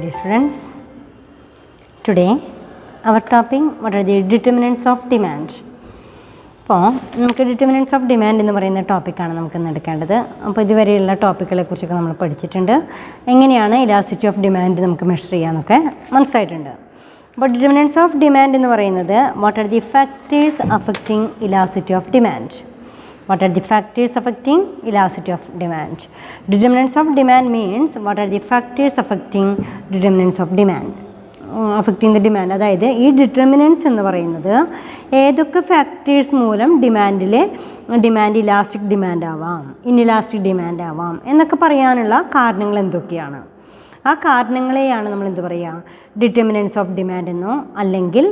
dear students. Today our topic, what are the determinants of demand? അപ്പോൾ നമുക്ക് ഡിറ്റർമിനൻറ്റ്സ് of demand എന്ന് പറയുന്ന ടോപ്പിക്കാണ് നമുക്ക് ഇന്ന് എടുക്കേണ്ടത്. അപ്പോൾ ഇതുവരെയുള്ള ടോപ്പിക്കുകളെ കുറിച്ചൊക്കെ നമ്മൾ പഠിച്ചിട്ടുണ്ട്. എങ്ങനെയാണ് ഇലാസ്റ്റിറ്റി ഓഫ് ഡിമാൻഡ് നമുക്ക് മെഷർ ചെയ്യാമെന്നൊക്കെ മനസ്സിലായിട്ടുണ്ട്. അപ്പോൾ ഡിറ്റർമിനൻറ്റ്സ് ഓഫ് ഡിമാൻഡ് എന്ന് പറയുന്നത് what are the factors affecting elasticity of demand. What are the factors affecting elasticity of demand? Determinants of demand means what are the factors affecting determinants of demand? Affecting the demand. അതായത് ഈ ഡിറ്റർമിനൻറ്റ്സ് എന്ന് പറയുന്നത് ഏതൊക്കെ factors മൂലം demand elastic demand ആവാം, inelastic demand ആവാം എന്നൊക്കെ പറയാനുള്ള കാരണങ്ങൾ എന്തൊക്കെയാണ്. ആ കാരണങ്ങളെയാണ് നമ്മൾ എന്ത് പറയുക, ഡിറ്റർമിനൻറ്റ്സ് ഓഫ് ഡിമാൻഡ് എന്നോ അല്ലെങ്കിൽ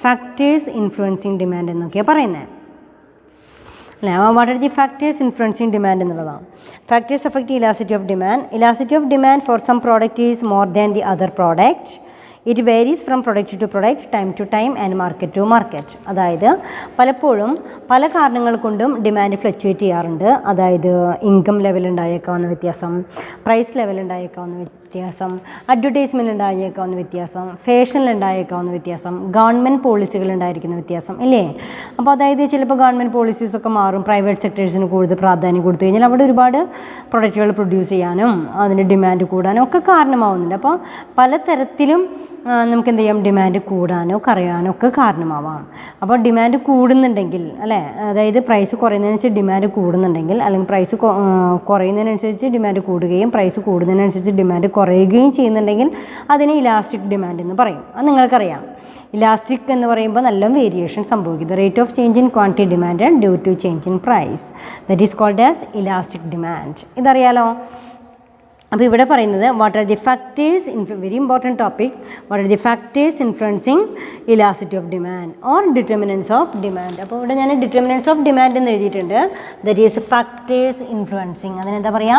ഫാക്ടേഴ്സ് ഇൻഫ്ലുവൻസിങ് ഡിമാൻഡ് എന്നൊക്കെയാണ് പറയുന്നത്. What are the factors influencing demand എന്നുള്ളതാണ്. Factors affect elasticity of demand. Elasticity of demand for some product is more than the other product. It varies from product to product, time to time and market to market. അതായത് പലപ്പോഴും പല കാരണങ്ങൾ കൊണ്ടും demand fluctuate ചെയ്യാറുണ്ട്. അതായത് income level ഉണ്ടായേക്കാവുന്ന വ്യത്യാസം, price level ഉണ്ടായേക്കാവുന്ന വ്യത്യാസം, അഡ്വർടൈസ്മെൻ്റ് ഉണ്ടായേക്കാവുന്ന വ്യത്യാസം, ഫാഷനിൽ ഉണ്ടായേക്കാവുന്ന വ്യത്യാസം, ഗവൺമെൻറ് പോളിസികൾ ഉണ്ടായിരിക്കുന്ന വ്യത്യാസം ഇല്ലേ. അപ്പോൾ അതായത് ചിലപ്പോൾ ഗവൺമെൻറ് പോളിസീസൊക്കെ മാറും, പ്രൈവറ്റ് സെക്ടേഴ്സിന് കൂടുതൽ പ്രാധാന്യം കൊടുത്തു കഴിഞ്ഞാൽ അവിടെ ഒരുപാട് പ്രൊഡക്റ്റുകൾ പ്രൊഡ്യൂസ് ചെയ്യാനും അതിൻ്റെ ഡിമാൻഡ് കൂടാനും ഒക്കെ കാരണമാവുന്നുണ്ട്. അപ്പോൾ പലതരത്തിലും നമുക്ക് എന്ത് ചെയ്യാം, ഡിമാൻഡ് കൂടാനോ കുറയാനോ ഒക്കെ കാരണമാവാം. അപ്പോൾ ഡിമാൻഡ് കൂടുന്നുണ്ടെങ്കിൽ അല്ലേ, അതായത് പ്രൈസ് കുറയുന്നതിനനുസരിച്ച് ഡിമാൻഡ് കൂടുന്നുണ്ടെങ്കിൽ, അല്ലെങ്കിൽ പ്രൈസ് കുറയുന്നതിനനുസരിച്ച് ഡിമാൻഡ് കൂടുകയും പ്രൈസ് കൂടുന്നതിനനുസരിച്ച് ഡിമാൻഡ് കുറയുകയും ചെയ്യുന്നുണ്ടെങ്കിൽ അതിനെ ഇലാസ്റ്റിക് ഡിമാൻഡ് എന്ന് പറയും. അത് നിങ്ങൾക്കറിയാം. ഇലാസ്റ്റിക് എന്ന് പറയുമ്പോൾ നല്ല വേരിയേഷൻ സംഭവിക്കും. The rate of change in quantity demand due to change in price, that is called as elastic demand. ഇതറിയാലോ. അപ്പോൾ ഇവിടെ പറയുന്നത് what are the factors, very important topic, what are the factors influencing elasticity of demand or determinants of demand. അപ്പോൾ ഇവിടെ ഞാൻ determinants of demand എന്ന് എഴുതിയിട്ടുണ്ട്. That is factors influencing. അതിനെന്താ പറയുക,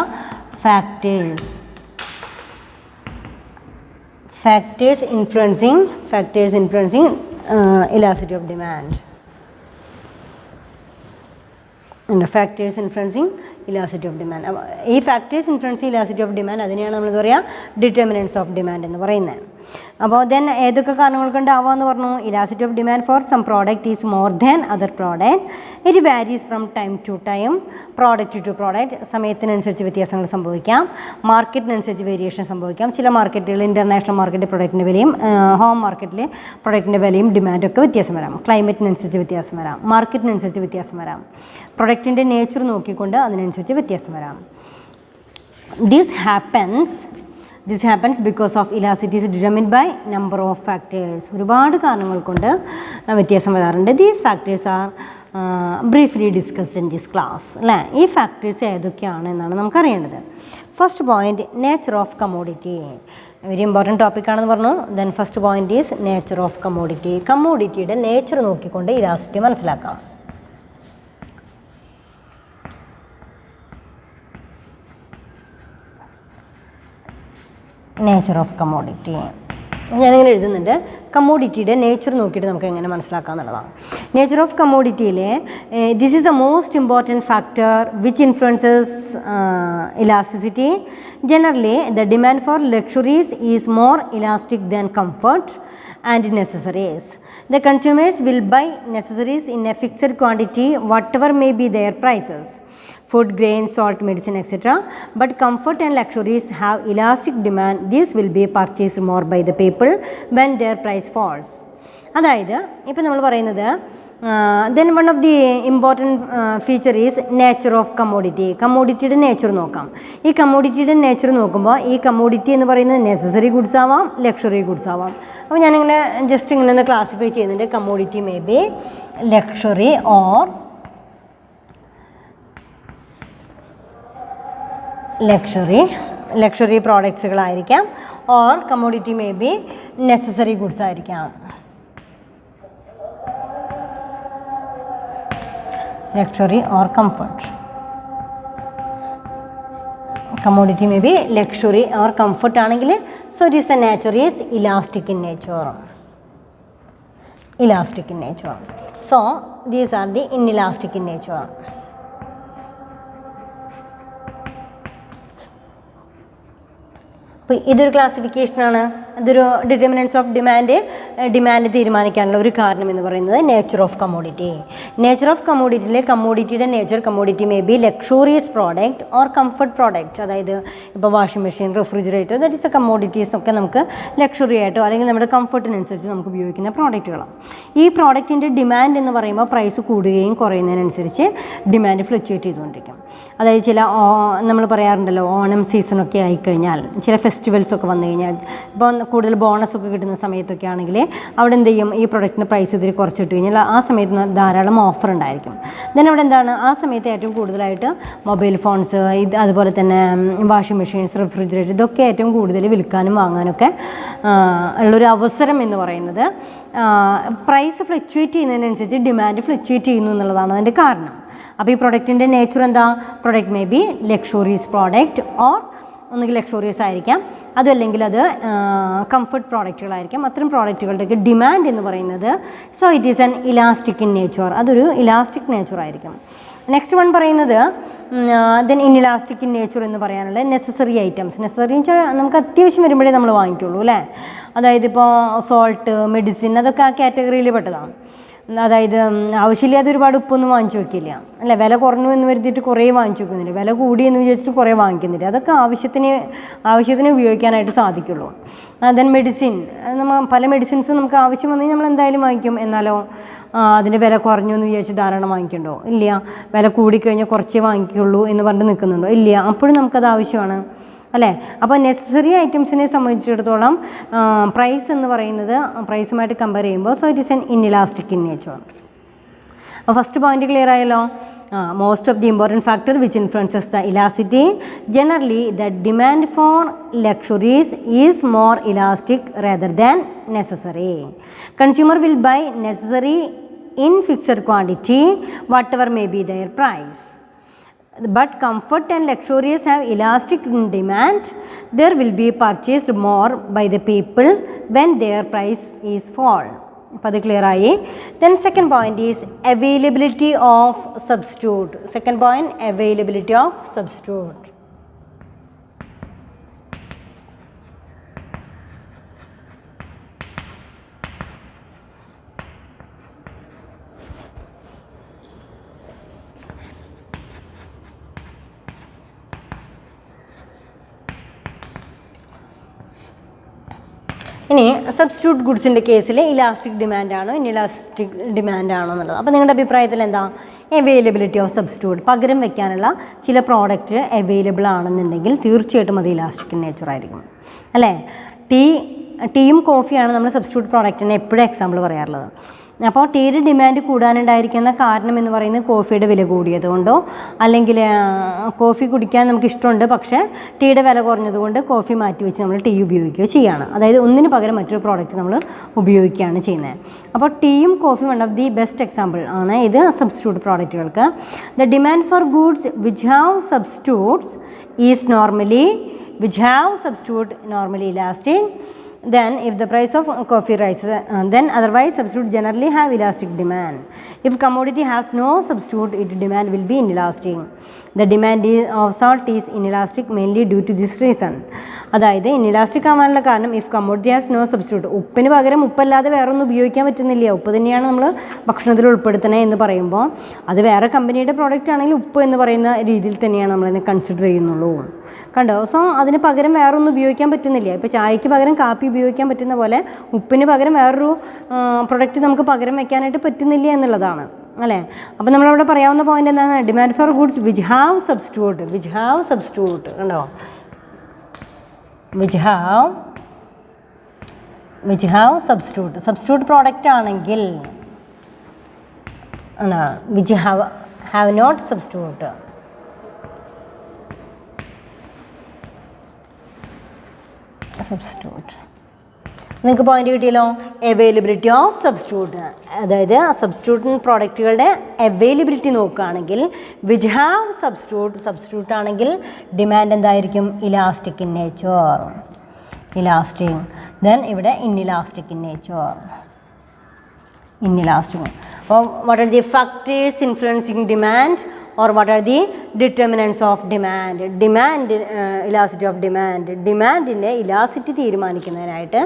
factors influencing elasticity of demand. Factors influencing elasticity of demand. ഈ factors influence elasticity of demand അതിനെയാണ് നമ്മൾ എന്താ പറയുക, ഡിറ്റർമിനൻറ്റ്സ് ഓഫ് ഡിമാൻഡ് എന്ന് പറയുന്നത്. അപ്പോൾ ദെൻ ഏതൊക്കെ കാരണങ്ങൾ കൊണ്ടാവാമെന്ന് പറഞ്ഞു. Elasticity of demand for some product is more than other product. It varies from time to time, product to product. സമയത്തിനനുസരിച്ച് വ്യത്യാസങ്ങൾ സംഭവിക്കാം, മാർക്കറ്റിനനുസരിച്ച് വേരിയേഷൻ സംഭവിക്കാം. ചില മാർക്കറ്റുകൾ, ഇൻ്റർനാഷണൽ മാർക്കറ്റ് പ്രൊഡക്റ്റിൻ്റെ വിലയും ഹോം മാർക്കറ്റിൽ പ്രൊഡക്റ്റിൻ്റെ വിലയും ഡിമാൻഡൊക്കെ വ്യത്യാസം വരാം. ക്ലൈമറ്റിനനുസരിച്ച് വ്യത്യാസം വരാം, മാർക്കറ്റിനനുസരിച്ച് വ്യത്യാസം വരാം, പ്രൊഡക്റ്റിൻ്റെ നേച്ചർ നോക്കിക്കൊണ്ട് അതിനനുസരിച്ച് വ്യത്യാസം വരാം. This happens because of elasticity is determined by number of factors. ഒരുപാട് കാരണങ്ങൾ കൊണ്ട് വ്യത്യാസം വരാറുണ്ട്. These factors are briefly discussed in this class. അല്ലേ, ഈ ഫാക്ടേഴ്സ് ഏതൊക്കെയാണ് എന്നാണ് നമുക്കറിയേണ്ടത്. First point, nature of commodity. Very important ടോപ്പിക്കാണെന്ന് പറഞ്ഞു. Then first point is nature of commodity. കമ്മോഡിറ്റിയുടെ നേച്ചർ നോക്കിക്കൊണ്ട് ഇലാസ്റ്റിറ്റി മനസ്സിലാക്കാം. നേച്ചർ ഓഫ് കമ്മോഡിറ്റി ഞാനിങ്ങനെ എഴുതുന്നുണ്ട്. കമ്മോഡിറ്റിയുടെ നേച്ചർ നോക്കിയിട്ട് നമുക്ക് എങ്ങനെ മനസ്സിലാക്കാം എന്നുള്ളതാണ്. നേച്ചർ ഓഫ് കമ്മോഡിറ്റിയിലെ this is the most important factor which influences elasticity. Generally the demand for luxuries is more elastic than comfort and necessaries. The consumers will buy necessaries in a fixed quantity whatever may be their prices, food, grain, salt, medicine, etc. But comfort and luxuries have elastic demand. These will be purchased more by the people when their price falls. അതായത് ഇപ്പോൾ നമ്മൾ പറയുന്നത് then one of the important feature is nature of commodity. കമ്മോഡിറ്റിയുടെ nature നോക്കാം. ഈ കമ്മോഡിറ്റിയുടെ nature നോക്കുമ്പോൾ ഈ കമ്മോഡിറ്റി എന്ന് പറയുന്നത് നെസസറി ഗുഡ്സ് ആവാം, ലക്ഷറി ഗുഡ്സ് ആവാം. അപ്പോൾ ഞാനിങ്ങനെ ജസ്റ്റ് ഇങ്ങനെ ഒന്ന് ക്ലാസിഫൈ ചെയ്യുന്നുണ്ട്. Commodity may be luxury or luxury പ്രോഡക്ട്സുകളായിരിക്കാം, or commodity may be necessary goods ആയിരിക്കാം. Luxury or comfort. Commodity may be luxury or comfort ആണെങ്കിൽ so it is a nature is elastic in nature. So these are the inelastic in nature. അപ്പോൾ ഇതൊരു ക്ലാസിഫിക്കേഷനാണ്. അതൊരു determinants of demand തീരുമാനിക്കാനുള്ള ഒരു കാരണം എന്ന് പറയുന്നത് nature of commodity. Nature of കമ്മോഡിറ്റിയിലെ കമ്മോഡിറ്റിയുടെ nature, commodity may be luxurious product or comfort product. അതായത് ഇപ്പോൾ washing machine, refrigerator, that is a commodities ഒക്കെ നമുക്ക് ലക്ഷറി ആയിട്ടോ അല്ലെങ്കിൽ നമ്മുടെ കംഫർട്ടിനനുസരിച്ച് നമുക്ക് ഉപയോഗിക്കുന്ന പ്രോഡക്റ്റുകളാണ്. ഈ പ്രോഡക്റ്റിൻ്റെ ഡിമാൻഡ് എന്ന് പറയുമ്പോൾ പ്രൈസ് കൂടുകയും കുറയുന്നതിനനുസരിച്ച് ഡിമാൻഡ് ഫ്ലക്ച്വേറ്റ് ചെയ്തുകൊണ്ടിരിക്കും. അതായത് ചില നമ്മൾ പറയാറുണ്ടല്ലോ, ഓണം സീസണൊക്കെ ആയിക്കഴിഞ്ഞാൽ, ചില ഫെസ്റ്റിവൽസൊക്കെ വന്നു കഴിഞ്ഞാൽ, ഇപ്പോൾ കൂടുതൽ ബോണസൊക്കെ കിട്ടുന്ന സമയത്തൊക്കെ ആണെങ്കിൽ അവിടെ എന്ത് ചെയ്യും, ഈ പ്രൊഡക്റ്റിൻ്റെ പ്രൈസ് ഇതിൽ കുറച്ചിട്ട് കഴിഞ്ഞാൽ ആ സമയത്ത് ധാരാളം ഓഫർ ഉണ്ടായിരിക്കും. ദെൻ അവിടെ എന്താണ്, ആ സമയത്ത് ഏറ്റവും കൂടുതലായിട്ട് മൊബൈൽ ഫോൺസ്, അതുപോലെ തന്നെ വാഷിംഗ് മെഷീൻസ്, റെഫ്രിജറേറ്റർ, ഇതൊക്കെ ഏറ്റവും കൂടുതൽ വിൽക്കാനും വാങ്ങാനൊക്കെ ഉള്ളൊരു അവസരം എന്ന് പറയുന്നത് പ്രൈസ് ഫ്ലക്ച്വേറ്റ് ചെയ്യുന്നതിനനുസരിച്ച് ഡിമാൻഡ് ഫ്ലക്ച്വേറ്റ് ചെയ്യുന്നു എന്നുള്ളതാണ് അതിൻ്റെ കാരണം. അപ്പോൾ ഈ പ്രൊഡക്റ്റിൻ്റെ നേച്ചർ എന്താ, product may be luxurious product or ഒന്നുകിൽ ലക്ഷൂറിയസ് ആയിരിക്കാം, അതല്ലെങ്കിൽ അത് കംഫർട്ട് പ്രോഡക്റ്റുകളായിരിക്കാം. അത്തരം പ്രോഡക്റ്റുകളുടെയൊക്കെ ഡിമാൻഡ് എന്ന് പറയുന്നത് so it is an elastic in nature, അതൊരു ഇലാസ്റ്റിക് നേച്ചർ ആയിരിക്കും. നെക്സ്റ്റ് വൺ പറയുന്നത് ദെൻ ഇൻഇലാസ്റ്റിക് ഇൻ നേച്ചർ എന്ന് പറയാനുള്ള നെസസറി ഐറ്റംസ്. നെസസറി എന്ന് വെച്ചാൽ നമുക്ക് അത്യാവശ്യം വരുമ്പോഴേ നമ്മൾ വാങ്ങിക്കുള്ളൂ അല്ലേ. അതായത് ഇപ്പോൾ സോൾട്ട്, മെഡിസിൻ, അതൊക്കെ ആ കാറ്റഗറിയിൽ പെട്ടതാണ്. അതായത് ആവശ്യമില്ലാതെ ഒരുപാട് ഉപ്പൊന്നും വാങ്ങിച്ചു വയ്ക്കില്ല അല്ലേ. വില കുറഞ്ഞു എന്ന് വരുത്തിയിട്ട് കുറേ വാങ്ങിച്ചു വെക്കുന്നില്ല, വില കൂടി എന്ന് വിചാരിച്ചിട്ട് കുറേ വാങ്ങിക്കുന്നില്ല. അതൊക്കെ ആവശ്യത്തിന് ഉപയോഗിക്കാനായിട്ട് സാധിക്കുള്ളൂ. ദെൻ മെഡിസിൻ, പല മെഡിസിൻസും നമുക്ക് ആവശ്യം വന്നു കഴിഞ്ഞാൽ നമ്മൾ എന്തായാലും വാങ്ങിക്കും. എന്നാലോ അതിൻ്റെ വില കുറഞ്ഞു എന്ന് വിചാരിച്ച് ധാരാളം വാങ്ങിക്കണ്ടോ? ഇല്ല. വില കൂടിക്കഴിഞ്ഞാൽ കുറച്ചേ വാങ്ങിക്കുള്ളൂ എന്ന് പറഞ്ഞിട്ട് നിൽക്കുന്നുണ്ടോ? ഇല്ല. അപ്പോഴും നമുക്കത് ആവശ്യമാണ് അല്ലേ. അപ്പോൾ നെസസറി ഐറ്റംസിനെ സംബന്ധിച്ചിടത്തോളം പ്രൈസ് എന്ന് പറയുന്നത് പ്രൈസുമായിട്ട് കമ്പയർ ചെയ്യുമ്പോൾ so it is N inelastic in nature. അപ്പോൾ ഫസ്റ്റ് പോയിന്റ് ക്ലിയർ ആയല്ലോ. Most of the important factor which influences the elasticity, generally the demand for luxuries is more elastic rather than necessary. Consumer will buy necessary in fixed quantity whatever may be their price. But comfort and luxurious have elastic demand. There will be purchased more by the people when their price is fall. അപ്പോൾ അത് clear ആയി. Then second point is availability of substitute. Second point, availability of substitute. ഇനി substitute ഗുഡ്സിൻ്റെ കേസിൽ elastic ഡിമാൻഡാണോ inelastic ഡിമാൻഡാണോ എന്നുള്ളത്. അപ്പോൾ നിങ്ങളുടെ അഭിപ്രായത്തിൽ എന്താ? അവൈലബിലിറ്റി ഓഫ് സബ്സ്റ്റിറ്റ്യൂട്ട്, പകരം വയ്ക്കാനുള്ള ചില പ്രോഡക്റ്റ് അവൈലബിൾ ആണെന്നുണ്ടെങ്കിൽ തീർച്ചയായിട്ടും അത് ഇലാസ്റ്റിക് ഇൻ നേച്ചർ ആയിരിക്കും അല്ലേ. ടീയും കോഫിയാണ് നമ്മൾ സബ്സ്റ്റിറ്റ്യൂട്ട് പ്രോഡക്റ്റിന് എപ്പോഴും എക്സാമ്പിൾ പറയാറുള്ളത്. അപ്പോൾ ടീയുടെ ഡിമാൻഡ് കൂടാനുണ്ടായിരിക്കുന്ന കാരണം എന്ന് പറയുന്നത് കോഫിയുടെ വില കൂടിയതുകൊണ്ടോ അല്ലെങ്കിൽ കോഫി കുടിക്കാൻ നമുക്ക് ഇഷ്ടമുണ്ട് പക്ഷേ ടീയുടെ വില കുറഞ്ഞതുകൊണ്ട് കോഫി മാറ്റി വെച്ച് നമ്മൾ ടീ ഉപയോഗിക്കുകയോ ചെയ്യുകയാണ്. അതായത് ഒന്നിന് പകരം മറ്റൊരു പ്രോഡക്റ്റ് നമ്മൾ ഉപയോഗിക്കുകയാണ് ചെയ്യുന്നത്. അപ്പോൾ ടീയും കോഫിയും one of the best example ആണ് ഇത് സബ്സ്റ്റിറ്റ്യൂട്ട് പ്രോഡക്റ്റുകൾക്ക്. The demand for goods which have substitutes is normally elastic. Then if the price of coffee rises, then otherwise substitute generally have elastic demand. If commodity has no substitute, its demand will be inelastic. The demand of salt is inelastic mainly due to this reason. അതായത് inelastic ആവാനുള്ള കാരണം if commodity has no substitute, ഉപ്പിന് പകരം ഉപ്പല്ലാതെ വേറെ ഒന്നും ഉപയോഗിക്കാൻ പറ്റുന്നില്ല, ഉപ്പ് തന്നെയാണ് നമ്മൾ ഭക്ഷണത്തിൽ ഉൾപ്പെടുത്തണേ എന്ന് പറയുമ്പോൾ അത് വേറെ കമ്പനിയുടെ പ്രോഡക്റ്റ് ആണെങ്കിൽ ഉപ്പ് എന്ന് പറയുന്ന രീതിയിൽ തന്നെയാണ് നമ്മളതിനെ കൺസിഡർ ചെയ്യുന്നുള്ളൂ. കണ്ടോ? സോ അതിന് പകരം വേറൊന്നും ഉപയോഗിക്കാൻ പറ്റുന്നില്ല. ഇപ്പോൾ ചായക്ക് പകരം കാപ്പി ഉപയോഗിക്കാൻ പറ്റുന്ന പോലെ ഉപ്പിന് പകരം വേറൊരു പ്രൊഡക്റ്റ് നമുക്ക് പകരം വയ്ക്കാനായിട്ട് പറ്റുന്നില്ല എന്നുള്ളതാണ് അല്ലേ. അപ്പോൾ നമ്മളവിടെ പറയാവുന്ന പോയിന്റ് എന്താണ്? Demand for goods which have substitute കണ്ടോ, വിച്ച് ഹാവ് സബ്സ്റ്റിറ്റ്യൂട്ട് പ്രോഡക്റ്റ് ആണെങ്കിൽ വിച്ച് ഹാവ് നോട്ട് സബ്സ്റ്റിറ്റ്യൂട്ട്. നിങ്ങൾക്ക് പോയിന്റ് കിട്ടിയല്ലോ. അവൈലബിലിറ്റി ഓഫ് സബ്സ്റ്റിറ്റ്യൂട്ട്, അതായത് സബ്സ്റ്റിറ്റ്യൂട്ട് പ്രോഡക്റ്റുകളുടെ അവൈലബിലിറ്റി നോക്കുകയാണെങ്കിൽ വിച്ച് ഹാവ് സബ്സ്റ്റിറ്റ്യൂട്ട് ആണെങ്കിൽ ഡിമാൻഡ് എന്തായിരിക്കും? Elastic in nature. ദെൻ ഇവിടെ ഇൻഇലാസ്റ്റിക് ഇൻ നേച്ചർ. അപ്പോൾ what are the factors influencing demand? or what are the determinants of demand? Demand, elasticity of demand. ഡിമാൻഡിൻ്റെ elasticity തീരുമാനിക്കുന്നതിനായിട്ട്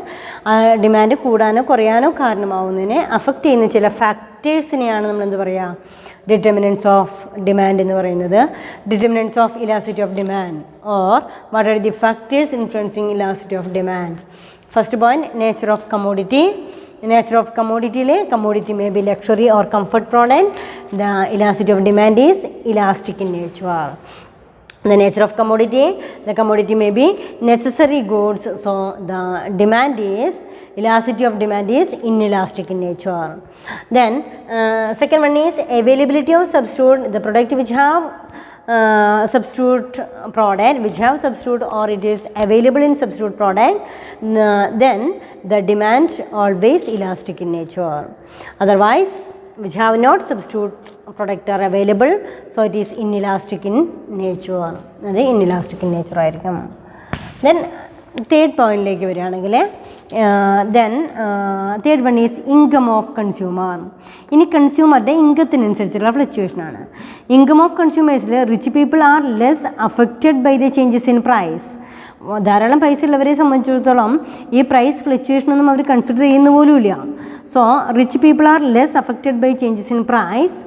demand കൂടാനോ കുറയാനോ കാരണമാവുന്നതിനെ അഫക്റ്റ് ചെയ്യുന്ന ചില ഫാക്ടേഴ്സിനെയാണ് നമ്മൾ എന്ത് പറയുക, ഡിറ്റർമിനൻസ് ഓഫ് ഡിമാൻഡ് എന്ന് പറയുന്നത്. Determinants of elasticity of demand or what are the factors influencing elasticity of demand. First point, nature of commodity. Nature of commodity, commodity may be luxury or comfort product. The elasticity of demand is elastic in nature. The nature of commodity, the commodity may be necessary goods, so the demand is, elasticity of demand is inelastic in nature. Then second one is availability of substitute, the product which have substitute product, which have substitute or it is available in substitute product, then the demand always elastic in nature. Otherwise, which have not substitute product are available, so it is inelastic in nature. അത് inelastic in nature ആയിരിക്കും. Then third point ലേക്ക് വരികയാണെങ്കിൽ then third one is income of consumer. ഇനി കൺസ്യൂമറുടെ ഇൻകത്തിനനുസരിച്ചുള്ള ഫ്ലക്ച്വേഷനാണ്. Income of കൺസ്യൂമേഴ്സിൽ rich people are less affected by the changes in price. ധാരാളം പൈസ ഉള്ളവരെ സംബന്ധിച്ചിടത്തോളം ഈ പ്രൈസ് ഫ്ലക്ച്വേഷനൊന്നും അവർ കൺസിഡർ ചെയ്യുന്ന പോലുമില്ല. So rich people are less affected by changes in price.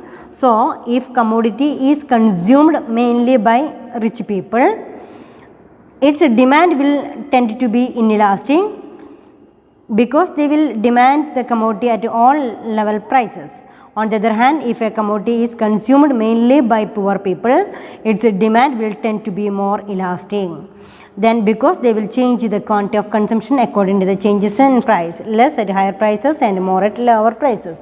So if commodity is consumed mainly by rich people, its demand will tend to be inelastic because they will demand the commodity at all level prices. On the other hand, if a commodity is consumed mainly by poor people, its demand will tend to be more elastic. Then because they will change the quantity of consumption according to the changes in price, less at higher prices and more at lower prices.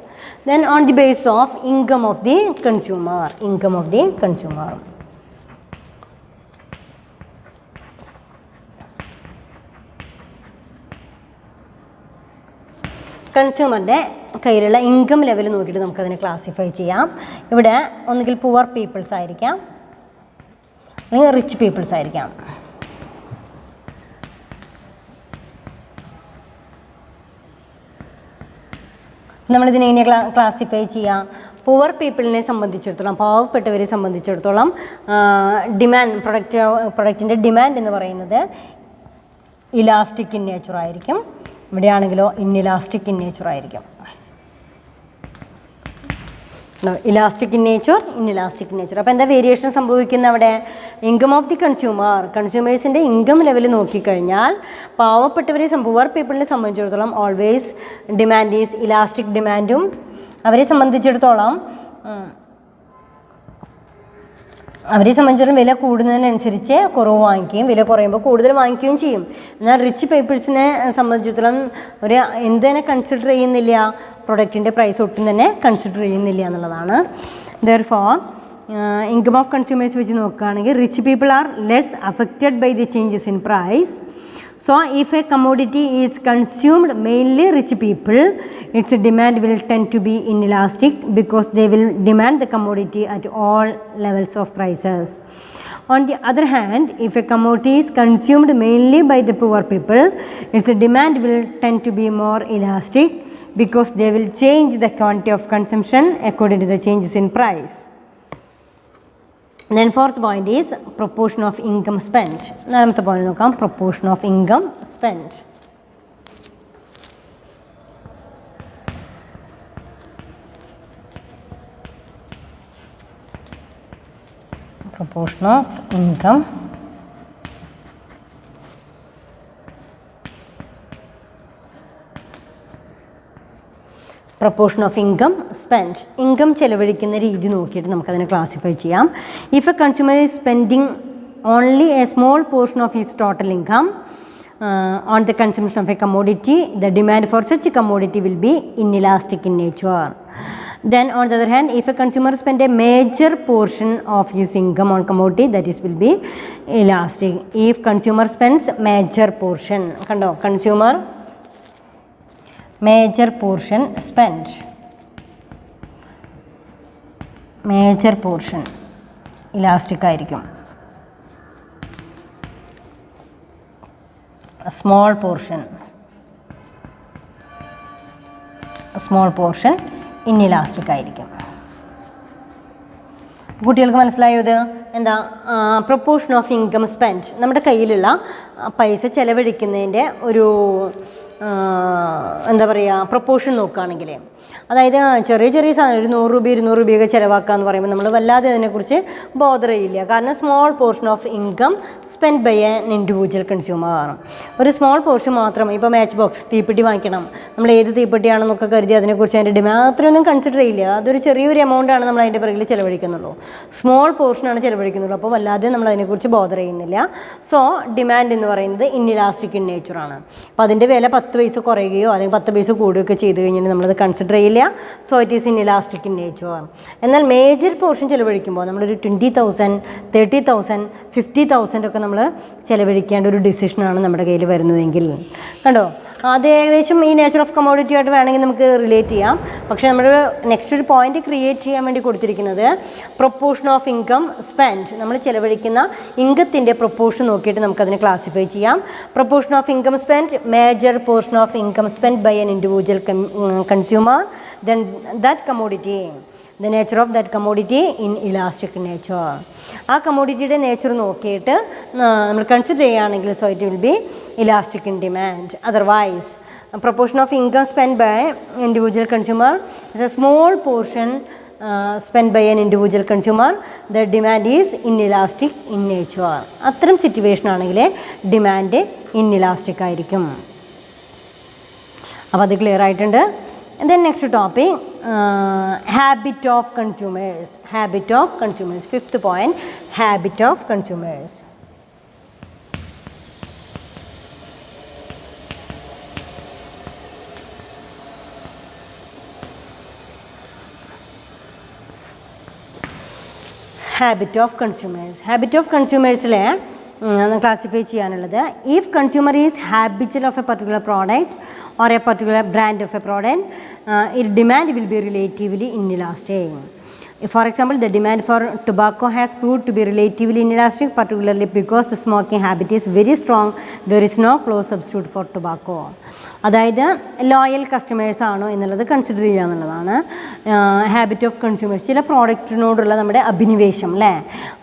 Then on the basis of income of the consumer, income of the consumer. കൺസ്യൂമറിൻ്റെ കയ്യിലുള്ള income level നോക്കിയിട്ട് നമുക്കതിനെ classify ചെയ്യാം. ഇവിടെ ഒന്നുകിൽ poor people's ആയിരിക്കാം, അല്ലെങ്കിൽ rich people's ആയിരിക്കാം. നമ്മളിതിനെ ഇങ്ങനെ ക്ലാസിഫൈ ചെയ്യാം. പുവർ പീപ്പിളിനെ സംബന്ധിച്ചിടത്തോളം, പാവപ്പെട്ടവരെ സംബന്ധിച്ചിടത്തോളം ഡിമാൻഡ്, പ്രൊഡക്റ്റിൻ്റെ ഡിമാൻഡ് എന്ന് പറയുന്നത് ഇലാസ്റ്റിക് ഇൻ നേച്ചർ ആയിരിക്കും. ഇവിടെയാണെങ്കിലോ ഇൻഇലാസ്റ്റിക് ഇൻ നേച്ചർ ആയിരിക്കും. Elastic in nature, inelastic in nature. അപ്പോൾ എന്താ വേരിയേഷൻ സംഭവിക്കുന്ന അവിടെ? ഇൻകം ഓഫ് ദി കൺസ്യൂമർ, കൺസ്യൂമേഴ്സിൻ്റെ ഇൻകം ലെവൽ നോക്കിക്കഴിഞ്ഞാൽ പാവപ്പെട്ടവരെ, പുവർ പീപ്പിളിനെ സംബന്ധിച്ചിടത്തോളം ഓൾവേസ് ഡിമാൻഡ് ഈസ് ഇലാസ്റ്റിക് ഡിമാൻഡും. അവരെ സംബന്ധിച്ചിടത്തോളം വില കൂടുന്നതിനനുസരിച്ച് കുറവ് വാങ്ങിക്കുകയും വില കുറയുമ്പോൾ കൂടുതൽ വാങ്ങിക്കുകയും ചെയ്യും. എന്നാൽ റിച്ച് പീപ്പിൾസിനെ സംബന്ധിച്ചിടത്തോളം എന്ത് തന്നെ കൺസിഡർ ചെയ്യുന്നില്ല, പ്രൊഡക്റ്റിൻ്റെ പ്രൈസ് ഒട്ടും തന്നെ കൺസിഡർ ചെയ്യുന്നില്ല എന്നുള്ളതാണ്. ദെർഫോർ ഇൻകം ഓഫ് കൺസ്യൂമേഴ്സ് വെച്ച് നോക്കുകയാണെങ്കിൽ rich people are less affected by the changes in price. So if a commodity is consumed mainly rich people, its demand will tend to be inelastic because they will demand the commodity at all levels of prices. On the other hand, if a commodity is consumed mainly by the poor people, its demand will tend to be more elastic because they will change the quantity of consumption according to the changes in price. Then fourth point is proportion of income spent. നാലാമത്തെ point നോക്കാം, proportion of income spent. Proportion of income proportion of income spent. Income ചെലവഴിക്കുന്ന രീതി നോക്കിയിട്ട് നമുക്കതിനെ classify ചെയ്യാം. If A consumer is spending only A small portion of his total income on the consumption of a commodity, the demand for such a commodity will be inelastic in nature. Then on the other hand, if a consumer spend a major portion of his income on commodity, that is will be elastic. If consumer spends major portion, kando consumer major portion spent, major portion elastic ആയിരിക്കും. small portion inelastic ആയിരിക്കും. കുട്ടികൾക്ക് മനസ്സിലായോ? ഇത് എന്താ? Proportion of income spend, നമ്മുടെ കയ്യിലുള്ള പൈസ ചെലവഴിക്കുന്നതിൻ്റെ ഒരു എന്താ പറയുക പ്രൊപ്പോർഷൻ നോക്കുകയാണെങ്കിൽ, അതായത് ചെറിയ ചെറിയ സാധനം ഒരു 100 രൂപ 200 രൂപയൊക്കെ ചിലവാക്കുക എന്ന് പറയുമ്പോൾ നമ്മൾ വല്ലാതെ അതിനെക്കുറിച്ച് ബോധർ ചെയ്യില്ല. കാരണം small portion of income spend by an individual consumer, ഒരു സ്മോൾ പോർഷൻ മാത്രം. ഇപ്പോൾ മാച്ച് ബോക്സ്, തീപ്പെട്ടി വാങ്ങിക്കണം, നമ്മൾ ഏത് തീപ്പെട്ടിയാണെന്നൊക്കെ കരുതി അതിനെക്കുറിച്ച് അതിൻ്റെ ഡിമാൻഡ് അത്രയൊന്നും കൺസിഡർ ചെയ്യില്ല. അതൊരു ചെറിയൊരു എമൗണ്ടാണ് നമ്മൾ അതിൻ്റെ പിറകിൽ ചിലവഴിക്കുന്നുള്ളൂ, സ്മോൾ പോർഷനാണ് ചിലവഴിക്കുന്നുള്ളൂ. അപ്പോൾ വല്ലാതെ നമ്മൾ അതിനെക്കുറിച്ച് ബോധർ ചെയ്യുന്നില്ല. സോ ഡിമാൻഡ് എന്ന് പറയുന്നത് ഇൻഇലാസ്റ്റിക് ഇൻ നേച്ചറാണ്. അപ്പോൾ അതിൻ്റെ വില 10 പൈസ കുറയുകയോ അല്ലെങ്കിൽ 10 പൈസ കൂടുകയൊക്കെ ചെയ്ത് കഴിഞ്ഞാൽ നമ്മളത് കൺസിഡർ ചെയ്യില്ല. So it is inelastic in nature. എന്നാൽ മേജർ പോർഷൻ ചിലവഴിക്കുമ്പോൾ നമ്മളൊരു 20,000 30,000 50,000 ഒക്കെ നമ്മൾ ചിലവഴിക്കേണ്ട ഒരു ഡിസിഷനാണ് നമ്മുടെ കയ്യിൽ വരുന്നതെങ്കിൽ, കണ്ടോ, അത് ഏകദേശം ഈ നേച്ചർ ഓഫ് കമ്മോഡിറ്റി ആയിട്ട് വേണമെങ്കിൽ നമുക്ക് റിലേറ്റ് ചെയ്യാം. പക്ഷേ നമ്മൾ നെക്സ്റ്റ് ഒരു പോയിന്റ് ക്രിയേറ്റ് ചെയ്യാൻ വേണ്ടി കൊടുത്തിരിക്കുന്നത് പ്രൊപ്പോർഷൻ ഓഫ് ഇൻകം സ്പെൻഡ്, നമ്മൾ ചിലവഴിക്കുന്ന ഇൻകത്തിൻ്റെ പ്രൊപ്പോർഷൻ നോക്കിയിട്ട് നമുക്കതിനെ ക്ലാസിഫൈ ചെയ്യാം. Proportion of income spend, major portion of income spend by an individual consumer, then that commodity, the nature of that commodity in elastic nature. ആ കമ്മോഡിറ്റിയുടെ നേച്ചർ നോക്കിയിട്ട് നമ്മൾ consider ചെയ്യുകയാണെങ്കിൽ so it will be elastic in demand. Otherwise proportion of income spend by individual consumer is a small portion spend by an individual consumer, the demand is inelastic in nature. അത്തരം situation ആണെങ്കിൽ demand inelastic ആയിരിക്കും. അപ്പോൾ അത് clear ആയിട്ടുണ്ട്. Then next topic, habit of consumers. Habit of consumers. Fifth point, habit of consumers. Habit of consumers. Habit of consumers le classify cheyanulladu, if consumer is habitual of a particular product or a particular brand of a product, its demand will be relatively inelastic. If, for example, the demand for tobacco has proved to be relatively inelastic, particularly because the smoking habit is very strong, there is no close substitute for tobacco. അതായത് ലോയൽ customers ആണോ എന്നുള്ളത് consider ചെയ്യുക എന്നുള്ളതാണ് habit of consumers. ചില പ്രോഡക്റ്റിനോടുള്ള നമ്മുടെ അഭിനിവേശം അല്ലേ,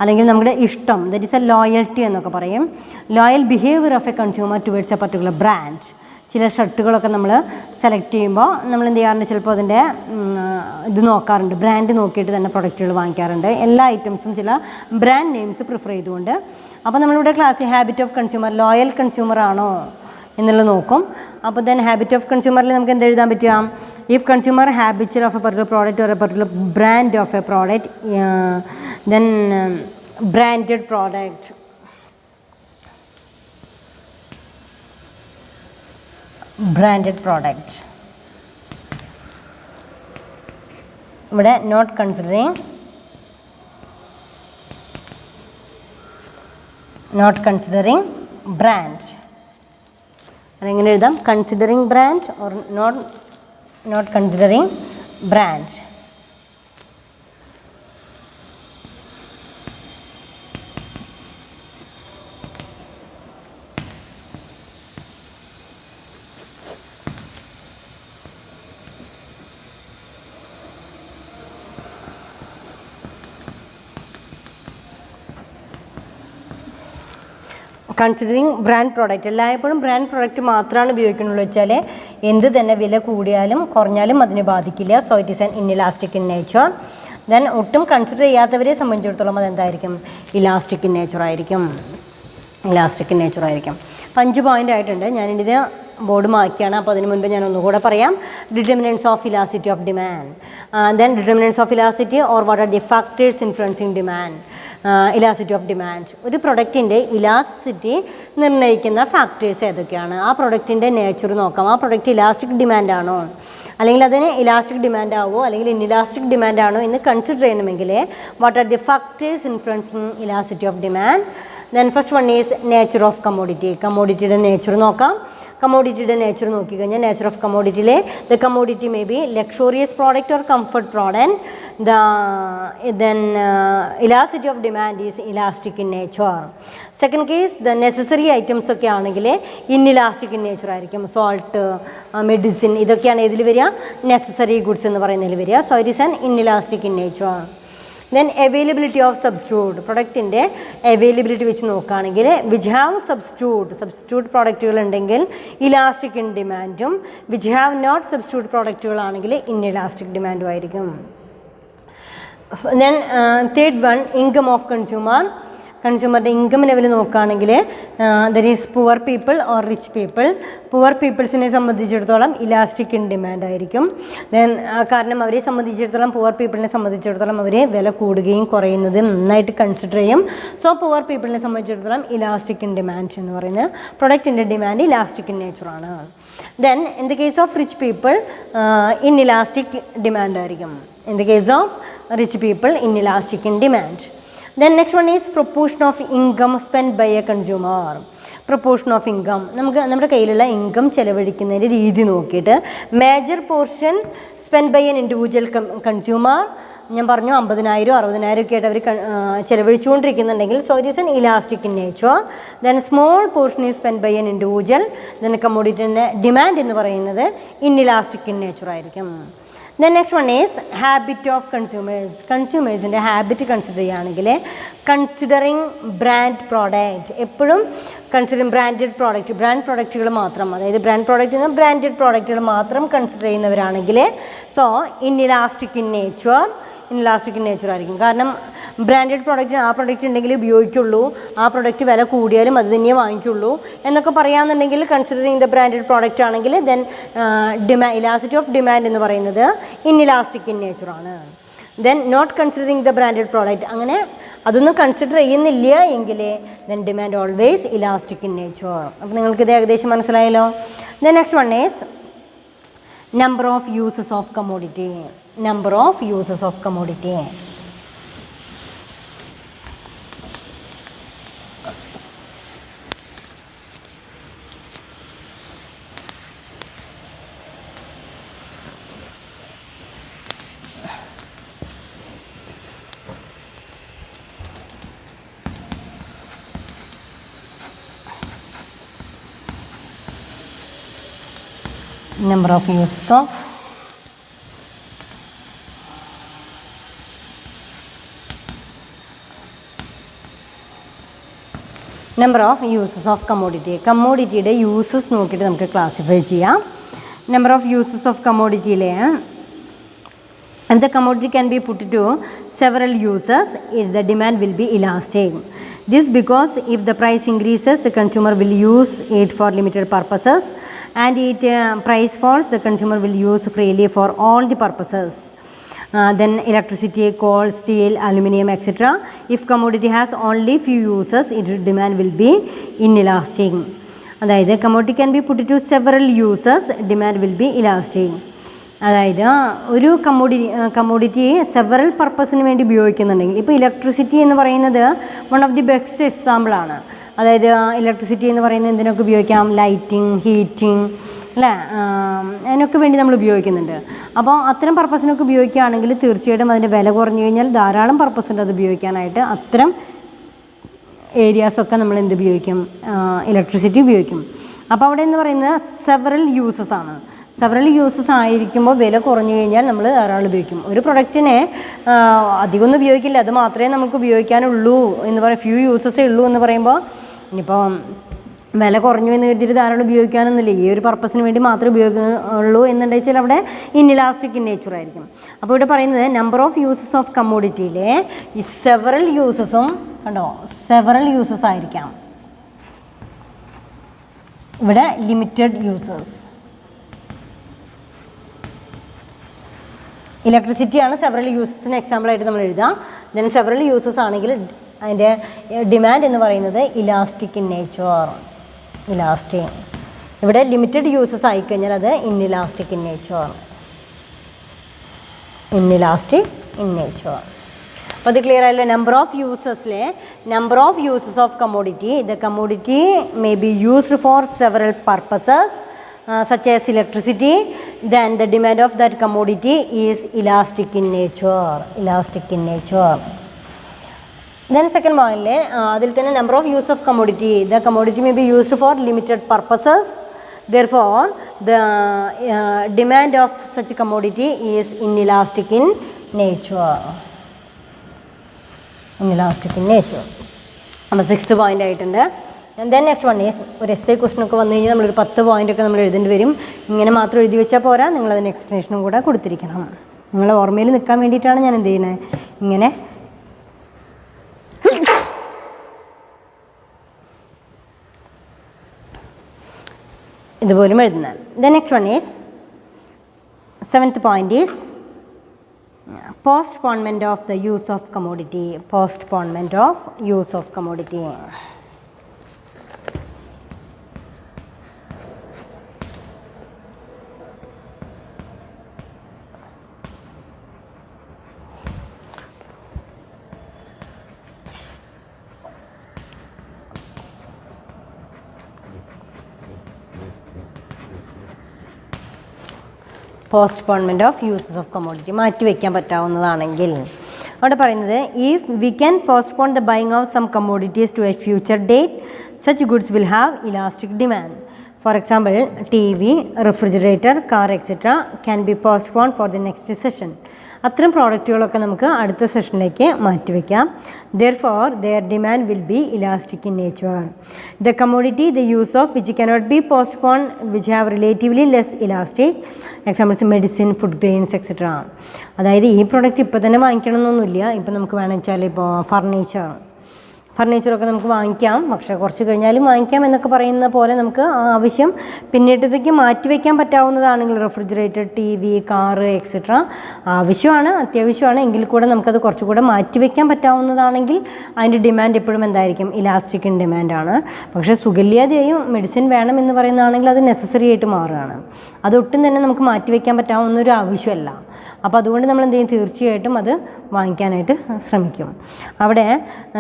അല്ലെങ്കിൽ നമ്മുടെ ഇഷ്ടം, ദറ്റ് ഈസ് എ ലോയൽറ്റി എന്നൊക്കെ പറയും. Loyal behaviour of a consumer towards a particular brand. ചില ഷർട്ടുകളൊക്കെ നമ്മൾ സെലക്ട് ചെയ്യുമ്പോൾ നമ്മൾ എന്ത് ചെയ്യാറുണ്ട്, ചിലപ്പോൾ അതിൻ്റെ ഇത് നോക്കാറുണ്ട്, ബ്രാൻഡ് നോക്കിയിട്ട് തന്നെ പ്രൊഡക്റ്റുകൾ വാങ്ങിക്കാറുണ്ട്. എല്ലാ ഐറ്റംസും ചില ബ്രാൻഡ് നെയിംസ് പ്രിഫർ ചെയ്തുകൊണ്ട്. അപ്പോൾ നമ്മളിവിടെ class habit of consumer, loyal consumer ആണോ എന്നുള്ളത് നോക്കും. അപ്പോൾ ദെൻ ഹാബിറ്റ് ഓഫ് കൺസ്യൂമറിൽ നമുക്ക് എന്ത് എഴുതാൻ പറ്റുക, if consumer habitual of A particular product or A particular brand of A product, then branded product, branded product. ഇവിടെ not considering brand, അതെങ്ങനെ എഴുതാം, considering brand or not considering brand. Considering brand product, എല്ലായ്പ്പോഴും brand product മാത്രമാണ് ഉപയോഗിക്കുന്നുള്ളൂ വെച്ചാൽ എന്ത് തന്നെ വില കൂടിയാലും കുറഞ്ഞാലും അതിനെ ബാധിക്കില്ല. So it is an inelastic in nature. Then ഒട്ടും കൺസിഡർ ചെയ്യാത്തവരെ സംബന്ധിച്ചിടത്തോളം അതെന്തായിരിക്കും, ഇലാസ്റ്റിക് ഇൻ നേച്ചർ ആയിരിക്കും. ഇലാസ്റ്റിക് ഇൻ നേച്ചർ ആയിരിക്കും. 5 പോയിൻ്റ് ആയിട്ടുണ്ട്. ഞാനിത് ബോർഡ് മാക്കിയാണ്, അപ്പോൾ അതിന് മുൻപ് ഞാൻ ഒന്നുകൂടെ പറയാം. Determinants of elasticity of demand, then determinants of elasticity or what are the factors influencing demand. Elasticity of demand, ഒരു പ്രൊഡക്റ്റിൻ്റെ ഇലാസ്റ്റിറ്റി നിർണ്ണയിക്കുന്ന ഫാക്ടേഴ്സ് ഏതൊക്കെയാണ്, ആ പ്രൊഡക്റ്റിൻ്റെ നേച്ചർ നോക്കാം. ആ പ്രൊഡക്റ്റ് ഇലാസ്റ്റിക് ഡിമാൻഡാണോ അല്ലെങ്കിൽ അതിന് ഇലാസ്റ്റിക് ഡിമാൻഡ് ആവോ അല്ലെങ്കിൽ ഇൻഇലാസ്റ്റിക് ഡിമാൻഡ് ആണോ എന്ന് കൺസിഡർ ചെയ്യണമെങ്കിൽ what are the factors influencing elasticity of demand. Then first one is nature of commodity. കമ്മോഡിറ്റിയുടെ നേച്ചർ നോക്കാം. കമ്മോഡിറ്റിയുടെ നേച്ചർ നോക്കിക്കഴിഞ്ഞാൽ നേച്ചർ ഓഫ് കമ്മോഡിറ്റിയിലെ the commodity may be luxurious product or comfort product. Then elasticity of demand is elastic in nature. Second case, the necessary items ഒക്കെ ആണെങ്കിൽ inelastic in nature ആയിരിക്കും. Salt, medicine, ഇതൊക്കെയാണ് ഇതിൽ വരിക, നെസസറി ഗുഡ്സ് എന്ന് പറയുന്നതിൽ വരിക. So it is an inelastic in nature. Then availability of substitute, പ്രൊഡക്റ്റിൻ്റെ അവൈലബിലിറ്റി വെച്ച് നോക്കുകയാണെങ്കിൽ വിച്ച് ഹാവ് സബ്സ്റ്റിറ്റ്യൂട്ട് പ്രോഡക്റ്റുകൾ ഉണ്ടെങ്കിൽ ഇലാസ്റ്റിക് ഇൻ ഡിമാൻഡും, വിച്ച് ഹാവ് നോട്ട് സബ്സ്റ്റിറ്റ്യൂട്ട് പ്രോഡക്റ്റുകളാണെങ്കിൽ ഇൻഇലാസ്റ്റിക് ഡിമാൻഡും ആയിരിക്കും. Then third one, income of കൺസ്യൂമറുടെ ഇൻകം ലെവൽ നോക്കുകയാണെങ്കിൽ that is poor people or rich people. Poor പീപ്പിൾസിനെ സംബന്ധിച്ചിടത്തോളം ഇലാസ്റ്റിക് ഇൻ ഡിമാൻഡ് ആയിരിക്കും. ദെൻ കാരണം അവരെ സംബന്ധിച്ചിടത്തോളം, പുവർ പീപ്പിളിനെ സംബന്ധിച്ചിടത്തോളം അവർ വില കൂടുകയും കുറയുന്നത് നന്നായിട്ട് കൺസിഡർ ചെയ്യും. സോ പുവർ പീപ്പിളിനെ സംബന്ധിച്ചിടത്തോളം ഇലാസ്റ്റിക് ഇൻ ഡിമാൻഡ് എന്ന് പറയുന്നത് പ്രൊഡക്റ്റിൻ്റെ ഡിമാൻഡ് ഇലാസ്റ്റിക് ഇൻ നേച്ചറാണ്. Then in the case of rich people inelastic demand ആയിരിക്കും. In the case of rich people inelastic in demand. Then next one is proportion of income spent by a consumer. Proportion of income, നമ്മുടെ കയ്യിലുള്ള income ചെലവഴിക്കുന്നതിൻ്റെ രീതി നോക്കിയിട്ട് major portion spend by an individual consumer, ഞാൻ പറഞ്ഞു 50,000 60,000 ഒക്കെ ആയിട്ട് അവർ ചെലവഴിച്ചുകൊണ്ടിരിക്കുന്നുണ്ടെങ്കിൽ so it is an elastic in nature. Then small portion is spend by an individual, then കമ്മോഡിറ്റിൻ്റെ ഡിമാൻഡ് എന്ന് പറയുന്നത് ഇൻഇലാസ്റ്റിക് ഇൻ നേച്ചർ ആയിരിക്കും. Then next one is habit of കൺസ്യൂമേഴ്സിൻ്റെ ഹാബിറ്റ് കൺസിഡർ ചെയ്യുകയാണെങ്കിൽ കൺസിഡറിങ് ബ്രാൻഡ് പ്രോഡക്റ്റ്, എപ്പോഴും considering brand പ്രോഡക്റ്റുകൾ മാത്രം, അതായത് ബ്രാൻഡഡ് പ്രോഡക്റ്റുകൾ മാത്രം കൺസിഡർ ചെയ്യുന്നവരാണെങ്കിൽ സോ ഇൻഇലാസ്റ്റിക് ഇൻ നേച്ചർ ആയിരിക്കും. കാരണം ബ്രാൻഡഡ് പ്രോഡക്റ്റ് ആ പ്രോഡക്റ്റ് ഉണ്ടെങ്കിൽ ഉപയോഗിക്കുള്ളൂ, ആ പ്രോഡക്റ്റ് വില കൂടിയാലും അത് തന്നെ വാങ്ങിക്കുള്ളൂ എന്നൊക്കെ പറയാമെന്നുണ്ടെങ്കിൽ കൺസിഡറിങ് ദ ബ്രാൻഡഡ് പ്രോഡക്റ്റ് ആണെങ്കിൽ ദെൻ ഇലാസ്റ്റിറ്റി ഓഫ് ഡിമാൻഡ് എന്ന് പറയുന്നത് ഇൻഇലാസ്റ്റിക് ഇൻ നേച്ചറാണ്. Then not considering the branded product, അങ്ങനെ അതൊന്നും കൺസിഡർ ചെയ്യുന്നില്ല എങ്കിൽ then demand always elastic in nature. അപ്പോൾ നിങ്ങൾക്കിത് ഏകദേശം മനസ്സിലായല്ലോ. Then next one is number of uses of commodity. Number of uses of commodity. Number of uses of commodity. കമ്മോഡിറ്റിയുടെ uses നോക്കിയിട്ട് നമുക്ക് ക്ലാസിഫൈ ചെയ്യാം. നമ്പർ ഓഫ് യൂസസ് ഓഫ് കമ്മോഡിറ്റിയിലെ and the commodity can be put to several uses, the demand will be elastic. This because if the price increases, the consumer will use it for limited purposes, and if price falls, the consumer will use freely for all the purposes. Then electricity, coal, steel, aluminum, etc. If commodity has only few uses, its demand will be inelastic. അതായത് commodity can be put to several uses, demand will be elastic. അതായത് ഒരു commodity several പർപ്പസിന് വേണ്ടി ഉപയോഗിക്കുന്നുണ്ടെങ്കിൽ, ഇപ്പോൾ electricity എന്ന് പറയുന്നത് one of the best എക്സാമ്പിളാണ്. അതായത് ഇലക്ട്രിസിറ്റി എന്ന് പറയുന്നത് എന്തിനൊക്കെ ഉപയോഗിക്കാം, ലൈറ്റിംഗ്, ഹീറ്റിംഗ് അല്ലേ, അതിനൊക്കെ വേണ്ടി നമ്മൾ ഉപയോഗിക്കുന്നുണ്ട്. അപ്പോൾ അത്തരം പർപ്പസിനൊക്കെ ഉപയോഗിക്കുകയാണെങ്കിൽ തീർച്ചയായിട്ടും അതിൻ്റെ വില കുറഞ്ഞു കഴിഞ്ഞാൽ ധാരാളം പർപ്പസുണ്ട് അത് ഉപയോഗിക്കാനായിട്ട്. അത്തരം ഏരിയാസൊക്കെ നമ്മൾ എന്ത് ഉപയോഗിക്കും, ഇലക്ട്രിസിറ്റി ഉപയോഗിക്കും. അപ്പോൾ അവിടെ എന്ന് പറയുന്നത് സെവറൽ യൂസസ് ആണ്. സെവറൽ യൂസസ് ആയിരിക്കുമ്പോൾ വില കുറഞ്ഞു കഴിഞ്ഞാൽ നമ്മൾ ധാരാളം ഉപയോഗിക്കും. ഒരു പ്രൊഡക്റ്റിനെ അധികമൊന്നും ഉപയോഗിക്കില്ല, അത് മാത്രമേ നമുക്ക് ഉപയോഗിക്കാനുള്ളൂ എന്ന് പറയും, ഫ്യൂ യൂസസേ ഉള്ളൂ എന്ന് പറയുമ്പോൾ ഇനിയിപ്പോൾ വില കുറഞ്ഞു എന്ന് കരുതിയിട്ട് ധാരാളം ഉപയോഗിക്കാനൊന്നുമില്ല, ഈ ഒരു പർപ്പസിന് വേണ്ടി മാത്രമേ ഉപയോഗിക്കുന്നുള്ളൂ എന്നുണ്ടെങ്കിൽ അവിടെ ഇൻഇലാസ്റ്റിക് ഇൻ നേച്ചർ ആയിരിക്കും. അപ്പോൾ ഇവിടെ പറയുന്നത് നമ്പർ ഓഫ് യൂസസ് ഓഫ് കമ്മോഡിറ്റിയിലെ ഈ സെവറൽ യൂസസും കണ്ടോ, സെവറൽ യൂസസ് ആയിരിക്കാം. ഇവിടെ ലിമിറ്റഡ് യൂസസ്, ഇലക്ട്രിസിറ്റിയാണ് സെവറൽ യൂസസിന് എക്സാമ്പിളായിട്ട് നമ്മൾ എഴുതാം. ദെൻ സെവറൽ യൂസസ് ആണെങ്കിൽ അതിൻ്റെ ഡിമാൻഡ് എന്ന് പറയുന്നത് ഇലാസ്റ്റിക് ഇൻ നേച്ചർ, ഇലാസ്റ്റിക്. ഇവിടെ ലിമിറ്റഡ് യൂസസ് ആയിക്കഴിഞ്ഞാൽ അത് inelastic in nature, inelastic in nature. അപ്പോൾ അത് ക്ലിയർ ആയല്ലോ. നമ്പർ ഓഫ് യൂസസിലെ number of uses of commodity, the commodity may be used for several purposes such as electricity, then the demand of that commodity is elastic in nature, elastic in nature. Then second one, adil thane number of use of commodity, the commodity may be used for limited purposes, therefore the demand of such commodity is inelastic in nature. inelastic in nature. അപ്പോൾ 6th point ആയിട്ടുണ്ട്. Then next one is ഒരു S A question ഒക്കെ വന്നു കഴിഞ്ഞാൽ നമ്മളൊരു 10 പോയിൻ്റൊക്കെ നമ്മൾ എഴുതേണ്ടി വരും. ഇങ്ങനെ മാത്രം എഴുതി വെച്ചാൽ പോരാ, നിങ്ങളതിന് എക്സ്പ്ലനേഷനും കൂടെ കൊടുത്തിരിക്കണം. നിങ്ങളെ ഓർമ്മയിൽ നിൽക്കാൻ വേണ്ടിയിട്ടാണ് ഞാൻ എന്ത് ചെയ്യുന്നത്, ഇങ്ങനെ ഇതുപോലും എഴുതുന്നത്. Then next one is 7th point is postponement of the use of commodity. Postponement of use of commodity. Postponement of uses of commodity, മാറ്റി വയ്ക്കാൻ പറ്റാവുന്നതാണെങ്കിൽ. അവിടെ പറയുന്നത് if we can postpone the buying of some commodities to a future date such goods will have elastic demand. For example TV, refrigerator, car etcetera can be postpone for the next session. അത്തരം പ്രോഡക്റ്റുകളൊക്കെ നമുക്ക് അടുത്ത സെഷനിലേക്ക് മാറ്റിവെക്കാം. Therefore, their demand will be elastic in nature. The commodity, the use of which cannot be postponed, which have relatively less elastic, examples medicine, food grains, etc. അതായത് ഈ product ഇപ്പോൾ തന്നെ വാങ്ങിക്കണമെന്നൊന്നുമില്ല. ഇപ്പോൾ നമുക്ക് വേണമെന്ന് വെച്ചാൽ ഇപ്പോൾ ഫർണിച്ചറൊക്കെ നമുക്ക് വാങ്ങിക്കാം, പക്ഷേ കുറച്ച് കഴിഞ്ഞാലും വാങ്ങിക്കാം എന്നൊക്കെ പറയുന്ന പോലെ നമുക്ക് ആവശ്യം പിന്നീട്ടത്തേക്ക് മാറ്റിവെക്കാൻ പറ്റാവുന്നതാണെങ്കിൽ റെഫ്രിജറേറ്റർ, TV, കാറ് എക്സെട്ര ആവശ്യമാണ്, അത്യാവശ്യമാണ്, എങ്കിൽ കൂടെ നമുക്കത് കുറച്ചുകൂടെ മാറ്റിവെക്കാൻ പറ്റാവുന്നതാണെങ്കിൽ അതിൻ്റെ ഡിമാൻഡ് എപ്പോഴും എന്തായിരിക്കും, ഇലാസ്റ്റിക് ഇൻ ഡിമാൻഡാണ്. പക്ഷേ സുഗല്യാതെയും മെഡിസിൻ വേണം എന്ന് പറയുന്നതാണെങ്കിൽ അത് നെസസറി ആയിട്ട് മാറുകയാണ്. അതൊട്ടും തന്നെ നമുക്ക് മാറ്റിവെക്കാൻ പറ്റാവുന്നൊരു ആവശ്യമല്ല. അപ്പോൾ അതുകൊണ്ട് നമ്മൾ എന്ത് ചെയ്യും, തീർച്ചയായിട്ടും അത് വാങ്ങിക്കാനായിട്ട് ശ്രമിക്കും. അവിടെ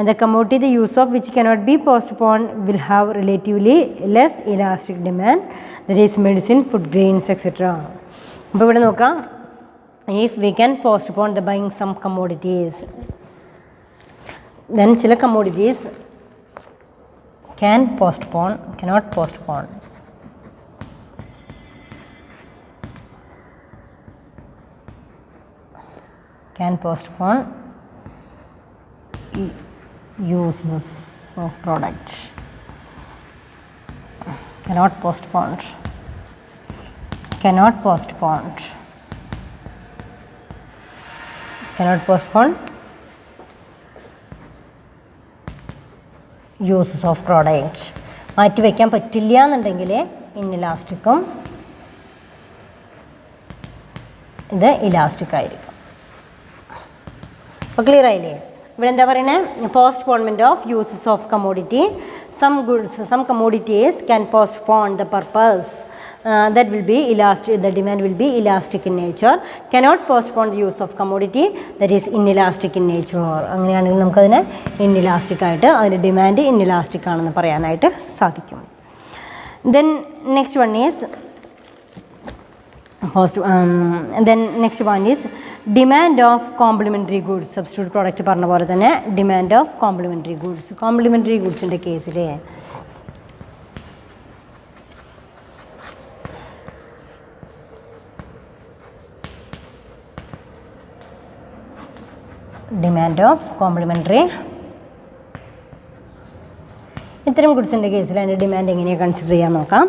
the commodity the use of which cannot be postpone will have relatively less elastic demand, that is medicine, food grains etcetera. അപ്പോൾ ഇവിടെ നോക്കാം, if we can postpone the buying some commodities, then ചില commodities can postpone, cannot postpone. Can postpone uses of product. Cannot postpone. Cannot postpone. Cannot postpone uses of product. മാറ്റി വയ്ക്കാൻ പറ്റില്ല എന്നുണ്ടെങ്കിൽ ഇൻഇലാസ്റ്റിക്കും ഇത് elastic ആയിരിക്കും. അപ്പോൾ ക്ലിയർ ആയില്ലേ? ഇവിടെ എന്താ പറയുന്നത്, postponement of uses of commodity. Some commodities can postpone the purpose that will be elastic, the demand will be elastic in nature. Cannot postpone the use of commodity, that is inelastic in nature. അങ്ങനെയാണെങ്കിൽ നമുക്കതിനെ inelastic ആയിട്ട് അതിൻ്റെ demand inelastic ആണെന്ന് പറയാനായിട്ട് സാധിക്കും. Then next one is then next one is demand of complementary goods. Substitute product പറഞ്ഞ പോലെ തന്നെ demand of complementary goods. Complementary goodsൻ്റെ കേസിൽ ഡിമാൻഡ് ഓഫ് കോംപ്ലിമെൻ്ററി, ഇത്തരം ഗുഡ്സിൻ്റെ കേസിൽ അതിൻ്റെ ഡിമാൻഡ് എങ്ങനെയാണ് കൺസിഡർ ചെയ്യാൻ നോക്കാം.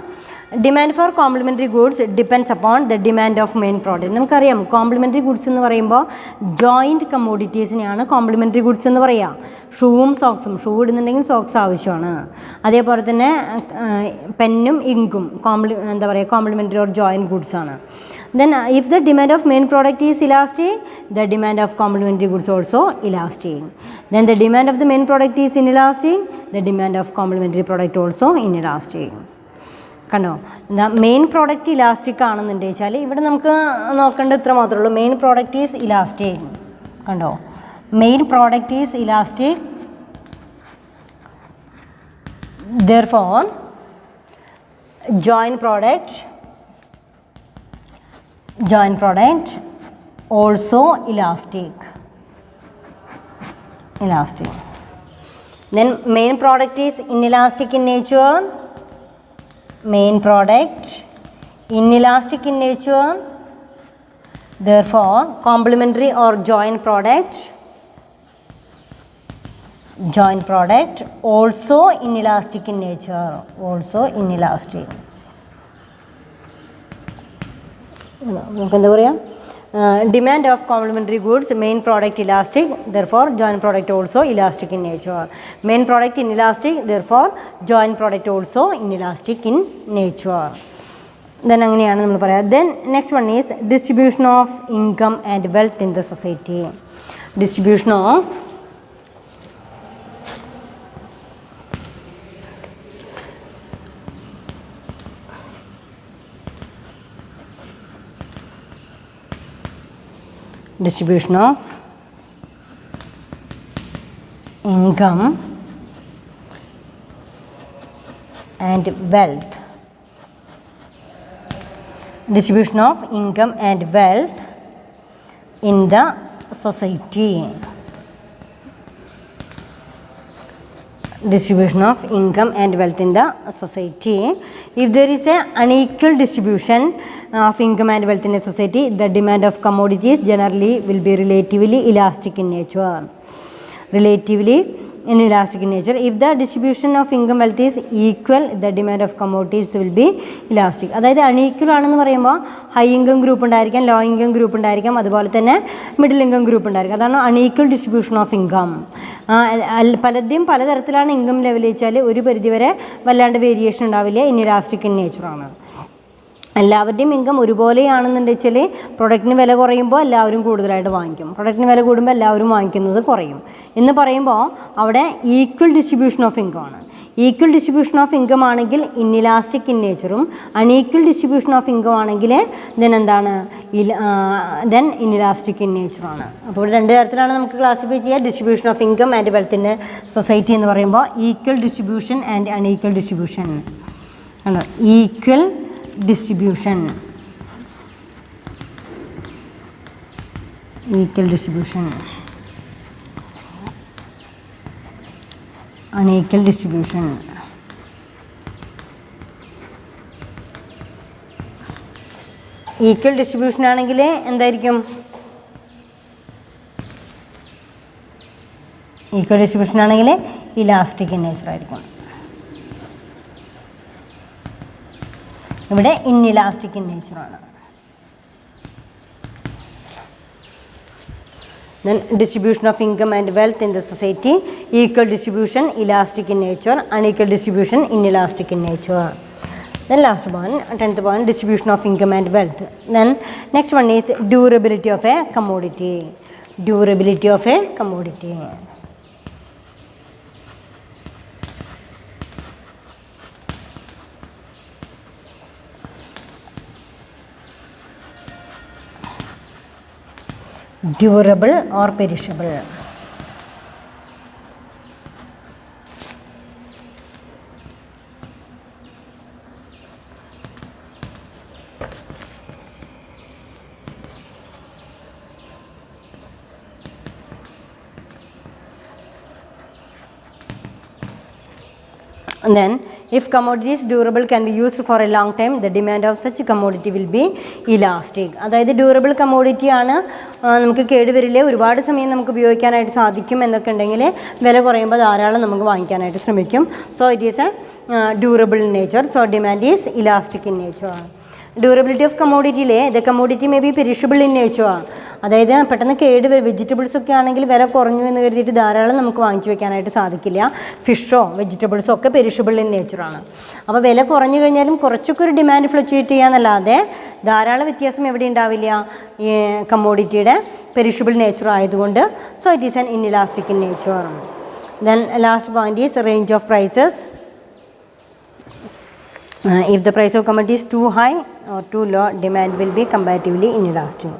Demand for complementary goods depends upon the demand of main product. നമുക്കറിയാം കോംപ്ലിമെൻ്ററി ഗുഡ്സ് എന്ന് പറയുമ്പോൾ ജോയിൻറ്റ് കമ്മോഡിറ്റീസിനെയാണ് കോംപ്ലിമെൻ്ററി ഗുഡ്സ് എന്ന് പറയുക. ഷൂവും സോക്സും, ഷൂ ഇടുന്നുണ്ടെങ്കിൽ സോക്സ് ആവശ്യമാണ്. അതേപോലെ തന്നെ പെന്നും ഇങ്കും എന്താ പറയുക കോംപ്ലിമെൻ്ററി ഓർ ജോയിൻറ്റ് ഗുഡ്സ് ആണ്. Then if the demand of main product is elastic, the demand of complementary goods also elastic. Then the demand of the main product is inelastic, the demand of complementary product also inelastic. കണ്ടോ, എന്താ main product elastic ആണെന്നുണ്ട് വെച്ചാൽ ഇവിടെ നമുക്ക് നോക്കേണ്ടത് ഇത്ര മാത്രമേ ഉള്ളൂ. Main product is elastic. കണ്ടോ, main product is elastic. therefore joint product also elastic. Then main product is inelastic in nature. Therefore complementary or joint product joint product also inelastic in nature, also inelastic. നമുക്ക് എന്താ പറയാം, demand of complementary goods, main product elastic, therefore joint product also elastic in nature. Main product inelastic, therefore joint product also inelastic in nature. Then അങ്ങനെയാണ് നമ്മൾ പറയാം. Then next one is distribution of income and wealth in the society. Distribution of income and wealth. Distribution of income and wealth in the society. Distribution of income and wealth in the society. If there is a unequal distribution of income and wealth in a society, the demand of commodities generally will be relatively elastic in nature. Relatively inelastic in nature. If the distribution of income wealth is equal, the demand of commodities will be elastic. അതായത് unequal ആണെന്ന് പറയുമ്പോൾ high income group ഉണ്ടായിരിക്കാം, low income group ഉണ്ടായിരിക്കാം, അതുപോലെ തന്നെ middle income group ഉണ്ടായിരിക്കും. അതാണ് unequal distribution of income. പലരുടെയും പലതരത്തിലാണ് ഇൻകം ലെവൽ വെച്ചാൽ ഒരു പരിധിവരെ വല്ലാണ്ട് വേരിയേഷൻ ഉണ്ടാവില്ല. ഇൻഇലാസ്റ്റിക് ഇൻ നേച്ചറാണ്. എല്ലാവരുടെയും ഇൻകം ഒരുപോലെയാണെന്നുണ്ടെച്ചാൽ പ്രൊഡക്റ്റിന് വില കുറയുമ്പോൾ എല്ലാവരും കൂടുതലായിട്ട് വാങ്ങിക്കും, പ്രൊഡക്റ്റിന് വില കൂടുമ്പോൾ എല്ലാവരും വാങ്ങിക്കുന്നത് കുറയും എന്ന് പറയുമ്പോൾ അവിടെ ഈക്വൽ ഡിസ്ട്രിബ്യൂഷൻ ഓഫ് ഇൻകം ആണ്. ഈക്വൽ ഡിസ്ട്രിബ്യൂഷൻ ഓഫ് ഇൻകം ആണെങ്കിൽ ഇൻഇലാസ്റ്റിക് ഇൻ നേച്ചറും, അൺഈക്വൽ ഡിസ്ട്രിബ്യൂഷൻ ഓഫ് ഇൻകം ആണെങ്കിൽ ദെൻ ഇൻഇലാസ്റ്റിക് ഇൻ നേച്ചറാണ്. അപ്പോൾ ഇവിടെ രണ്ട് തരത്തിലാണ് നമുക്ക് ക്ലാസിഫൈ ചെയ്യുക. ഡിസ്ട്രിബ്യൂഷൻ ഓഫ് ഇൻകം ആൻഡ് വെൽത്തിൻ്റെ സൊസൈറ്റി എന്ന് പറയുമ്പോൾ equal distribution and unequal distribution ആണ്. Equal distribution, equal distribution, unequal distribution. Equal distribution ആണെങ്കിൽ എന്തായിരിക്കും? ഈക്വൽ ഡിസ്ട്രിബ്യൂഷൻ ആണെങ്കിൽ ഇലാസ്റ്റിക് ഇൻ നേച്ചർ ആയിരിക്കും. ഇവിടെ ഇൻഇലാസ്റ്റിക് ഇൻ നേച്ചറാണ്. Then distribution of income and wealth in the society, equal distribution, elastic in nature, unequal distribution, inelastic in nature. Then last one, 10th one, distribution of income and wealth. Then next one is durability of a commodity. Durability of a commodity. Durable or perishable. And then if commodity is durable, can be used for a long time, the demand of such commodity will be elastic. അതായത് durable commodity ആണ്, നമുക്ക് കേടുവരില്ല, ഒരുപാട് സമയം നമുക്ക് ഉപയോഗിക്കാനായിട്ട് സാധിക്കും എന്നൊക്കെ ഉണ്ടെങ്കിൽ വില കുറയുമ്പോൾ ധാരാളം നമുക്ക് വാങ്ങിക്കാനായിട്ട് ശ്രമിക്കും. So it is a durable in nature, so demand is elastic in nature. Durability of കമ്മോഡിറ്റിയിലെ the commodity may be perishable in nature. അതായത് പെട്ടെന്ന് കേടുവരും. വെജിറ്റബിൾസ് ഒക്കെ ആണെങ്കിൽ വില കുറഞ്ഞു എന്ന് കരുതിയിട്ട് ധാരാളം നമുക്ക് വാങ്ങിച്ചു വെക്കാനായിട്ട് സാധിക്കില്ല. ഫിഷോ വെജിറ്റബിൾസോ ഒക്കെ പെരിഷബിൾ ഇൻ നേച്ചറാണ്. അപ്പോൾ വില കുറഞ്ഞു കഴിഞ്ഞാലും കുറച്ചൊക്കെ ഒരു ഡിമാൻഡ് ഫ്ലക്ച്വേറ്റ് ചെയ്യാന്നല്ലാതെ ധാരാളം വ്യത്യാസം എവിടെ ഉണ്ടാവില്ല ഈ കമ്മോഡിറ്റിയുടെ പെരിഷബിൾ നേച്ചർ ആയതുകൊണ്ട്. So it is an inelastic in nature. Then last point is range of prices. If the price of commodity is too high or too low, demand will be comparatively inelastic.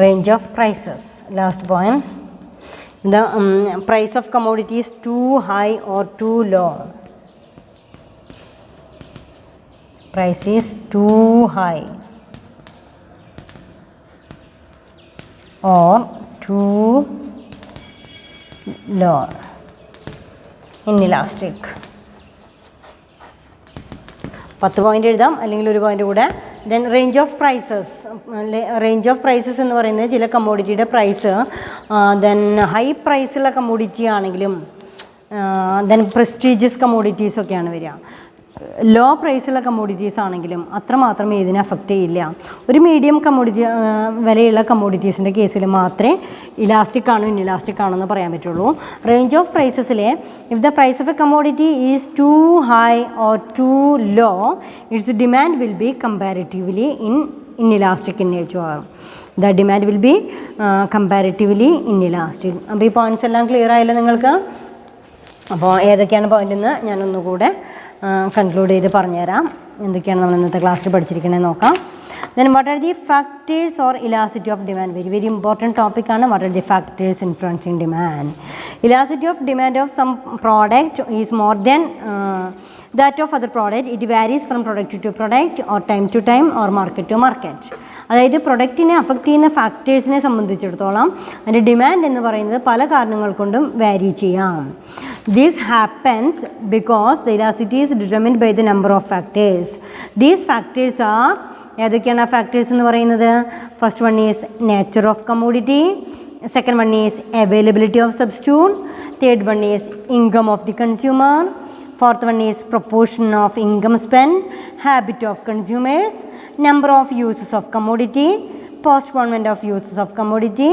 Range of prices. Last point. The price of commodity is too high or too low. Price is too high or too low, inelastic. 10 point എഴുതാം, അല്ലെങ്കിൽ ഒരു point കൂടെ. Then range of prices. Range of prices എന്ന് പറയുന്നത് ചില കമ്മോഡിറ്റിയുടെ price then high പ്രൈസുള്ള commodity ആണെങ്കിലും ദെൻ പ്രസ്റ്റീജിയസ് കമ്മോഡിറ്റീസൊക്കെയാണ് വരിക. ലോ പ്രൈസുള്ള കമ്മോഡിറ്റീസ് ആണെങ്കിലും അത്രമാത്രം ഇതിനെ അഫക്റ്റ് ചെയ്യില്ല. ഒരു മീഡിയം കമ്മോഡിറ്റി വിലയുള്ള കമ്മോഡിറ്റീസിൻ്റെ കേസിൽ മാത്രമേ ഇലാസ്റ്റിക് ആണോ ഇൻഇലാസ്റ്റിക് ആണോ എന്ന് പറയാൻ പറ്റുള്ളൂ. റേഞ്ച് ഓഫ് പ്രൈസസിലെ if the price of a commodity is too high or too low, its demand will be comparatively inelastic in nature. The demand will be comparatively inelastic. അപ്പോൾ ഈ പോയിൻറ്റ്സ് എല്ലാം clear ആയല്ലോ നിങ്ങൾക്ക്? അപ്പോൾ ഏതൊക്കെയാണ് പോയിൻ്റെന്ന് ഞാനൊന്നുകൂടെ കൺക്ലൂഡ് ചെയ്ത് പറഞ്ഞുതരാം. എന്തൊക്കെയാണ് നമ്മൾ ഇന്നത്തെ ക്ലാസ്സിൽ പഠിച്ചിരിക്കണേ നോക്കാം. Then what are the factors or elasticity of demand? Very very important ടോപ്പിക്കാണ്. What are the factors influencing demand? Elasticity of demand of some product is more than that of other product. It varies from product to product or time to time or market to market. അതായത് പ്രൊഡക്റ്റിനെ affect ചെയ്യുന്ന ഫാക്ടേഴ്സിനെ സംബന്ധിച്ചിടത്തോളം അതിൻ്റെ demand എന്ന് പറയുന്നത് പല കാരണങ്ങൾ കൊണ്ടും വാരി ചെയ്യാം. This happens because the elasticity is determined by the number of factors. These factors are, ഏതൊക്കെയാണ് ആ ഫാക്ടേഴ്സ് എന്ന് പറയുന്നത്? First one is nature of commodity, second one is availability of substitute, third one is income of the consumer, fourth one is proportion of income spent, habit of consumers, number of uses of commodity, postponement of uses of commodity,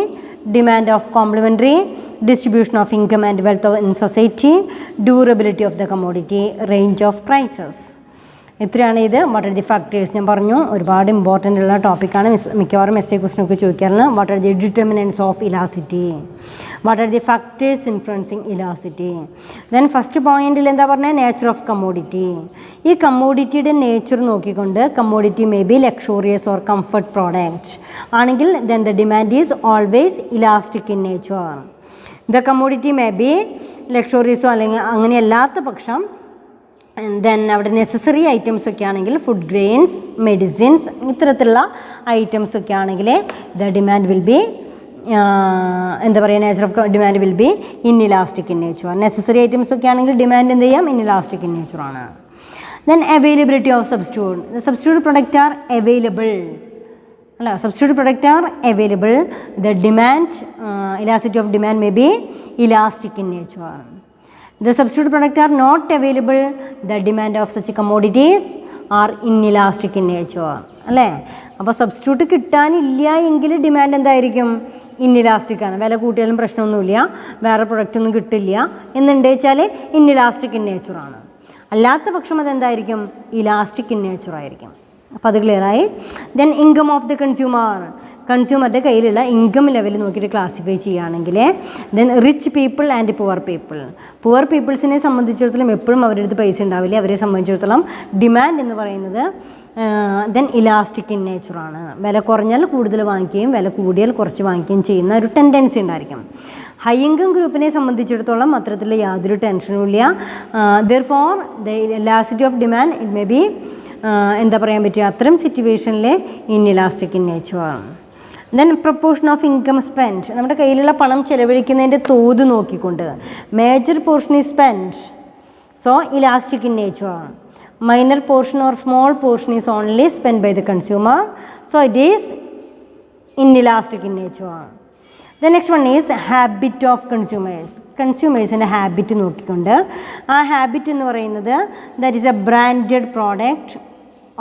demand of complementary, distribution of income and wealth in society, durability of the commodity, range of prices. ഇത്രയാണ് ഇത്. What are the factors ഞാൻ പറഞ്ഞു, ഒരുപാട് important ഉള്ള ടോപ്പിക്കാണ്. മിക്കവാറും S a ക്വസ്റ്റനൊക്കെ ചോദിക്കാറുണ്ട്. What are the determinants of elasticity? What are the factors influencing elasticity? Then first പോയിന്റിൽ എന്താ പറഞ്ഞത്? Nature of commodity. ഈ കമ്മോഡിറ്റിയുടെ നേച്ചർ നോക്കിക്കൊണ്ട് commodity may be luxurious or comfort product ആണെങ്കിൽ then the demand is always elastic in nature. The commodity may be ലക്ഷൂറിയസോ അല്ലെങ്കിൽ അങ്ങനെയല്ലാത്ത പക്ഷം ദെൻ അവിടെ നെസസറി ഐറ്റംസ് ഒക്കെ ആണെങ്കിൽ ഫുഡ് ഗ്രെയിൻസ്, മെഡിസിൻസ്, ഇത്തരത്തിലുള്ള ഐറ്റംസ് ഒക്കെ ആണെങ്കിൽ ദ ഡിമാൻഡ് വിൽ ബി എന്താ പറയുക, nature of demand will be inelastic in nature. Necessary items ഒക്കെ ആണെങ്കിൽ ഡിമാൻഡ് എന്ത് ചെയ്യാം? ഇൻഇലാസ്റ്റിക് ഇൻ നേച്ചറാണ്. Then availability of substitute. Substitute product are available, അല്ല substitute product are available. The demand elasticity of demand may be elastic in nature. The substitute product are not available, the demand of such commodities are inelastic in nature. അല്ലേ? അപ്പോൾ substitute കിട്ടാനില്ല എങ്കിൽ demand എന്തായിരിക്കും? Inelastic ആണ്. വില കൂട്ടിയാലും പ്രശ്നമൊന്നുമില്ല, വേറെ product ഒന്നും കിട്ടില്ല എന്നുണ്ട് വെച്ചാൽ ഇൻഇലാസ്റ്റിക് ഇൻ നേച്ചറാണ്. അല്ലാത്ത പക്ഷം അതെന്തായിരിക്കും? ഇലാസ്റ്റിക് ഇൻ നേച്ചർ ആയിരിക്കും. അപ്പോൾ അത് ക്ലിയറായി. Then income of the consumer. കൺസ്യൂമറുടെ കയ്യിലുള്ള ഇൻകം ലെവൽ നോക്കിയിട്ട് ക്ലാസിഫൈ ചെയ്യുകയാണെങ്കിൽ then rich people and poor people. Poor പീപ്പിൾസിനെ സംബന്ധിച്ചിടത്തോളം എപ്പോഴും അവരുടെ അടുത്ത് പൈസ ഉണ്ടാവില്ല. അവരെ സംബന്ധിച്ചിടത്തോളം ഡിമാൻഡ് എന്ന് പറയുന്നത് ദെൻ ഇലാസ്റ്റിക് ഇൻ നേച്ചറാണ്. വില കുറഞ്ഞാൽ കൂടുതൽ വാങ്ങിക്കുകയും വില കൂടിയാൽ കുറച്ച് വാങ്ങിക്കുകയും ചെയ്യുന്ന ഒരു ടെൻഡൻസി ഉണ്ടായിരിക്കും. ഹൈ ഇൻകം ഗ്രൂപ്പിനെ സംബന്ധിച്ചിടത്തോളം അത്തരത്തിലുള്ള യാതൊരു ടെൻഷനും ഇല്ല. Therefore the elasticity of demand it may be എന്താ പറയാൻ പറ്റുക, അത്തരം സിറ്റുവേഷനിൽ ഇൻഇലാസ്റ്റിക് ഇൻ നേച്ചറാണ്. Then proportion of income spend. നമ്മുടെ കയ്യിലുള്ള പണം ചെലവഴിക്കുന്നതിൻ്റെ തോത് നോക്കിക്കൊണ്ട് major portion is spend, so elastic in nature. Minor portion or small portion is only spend by the consumer, so it is inelastic in nature. The next one is habit of consumers. കൺസ്യൂമേഴ്സിൻ്റെ habit നോക്കിക്കൊണ്ട് ആ habit എന്ന് പറയുന്നത് that is a branded product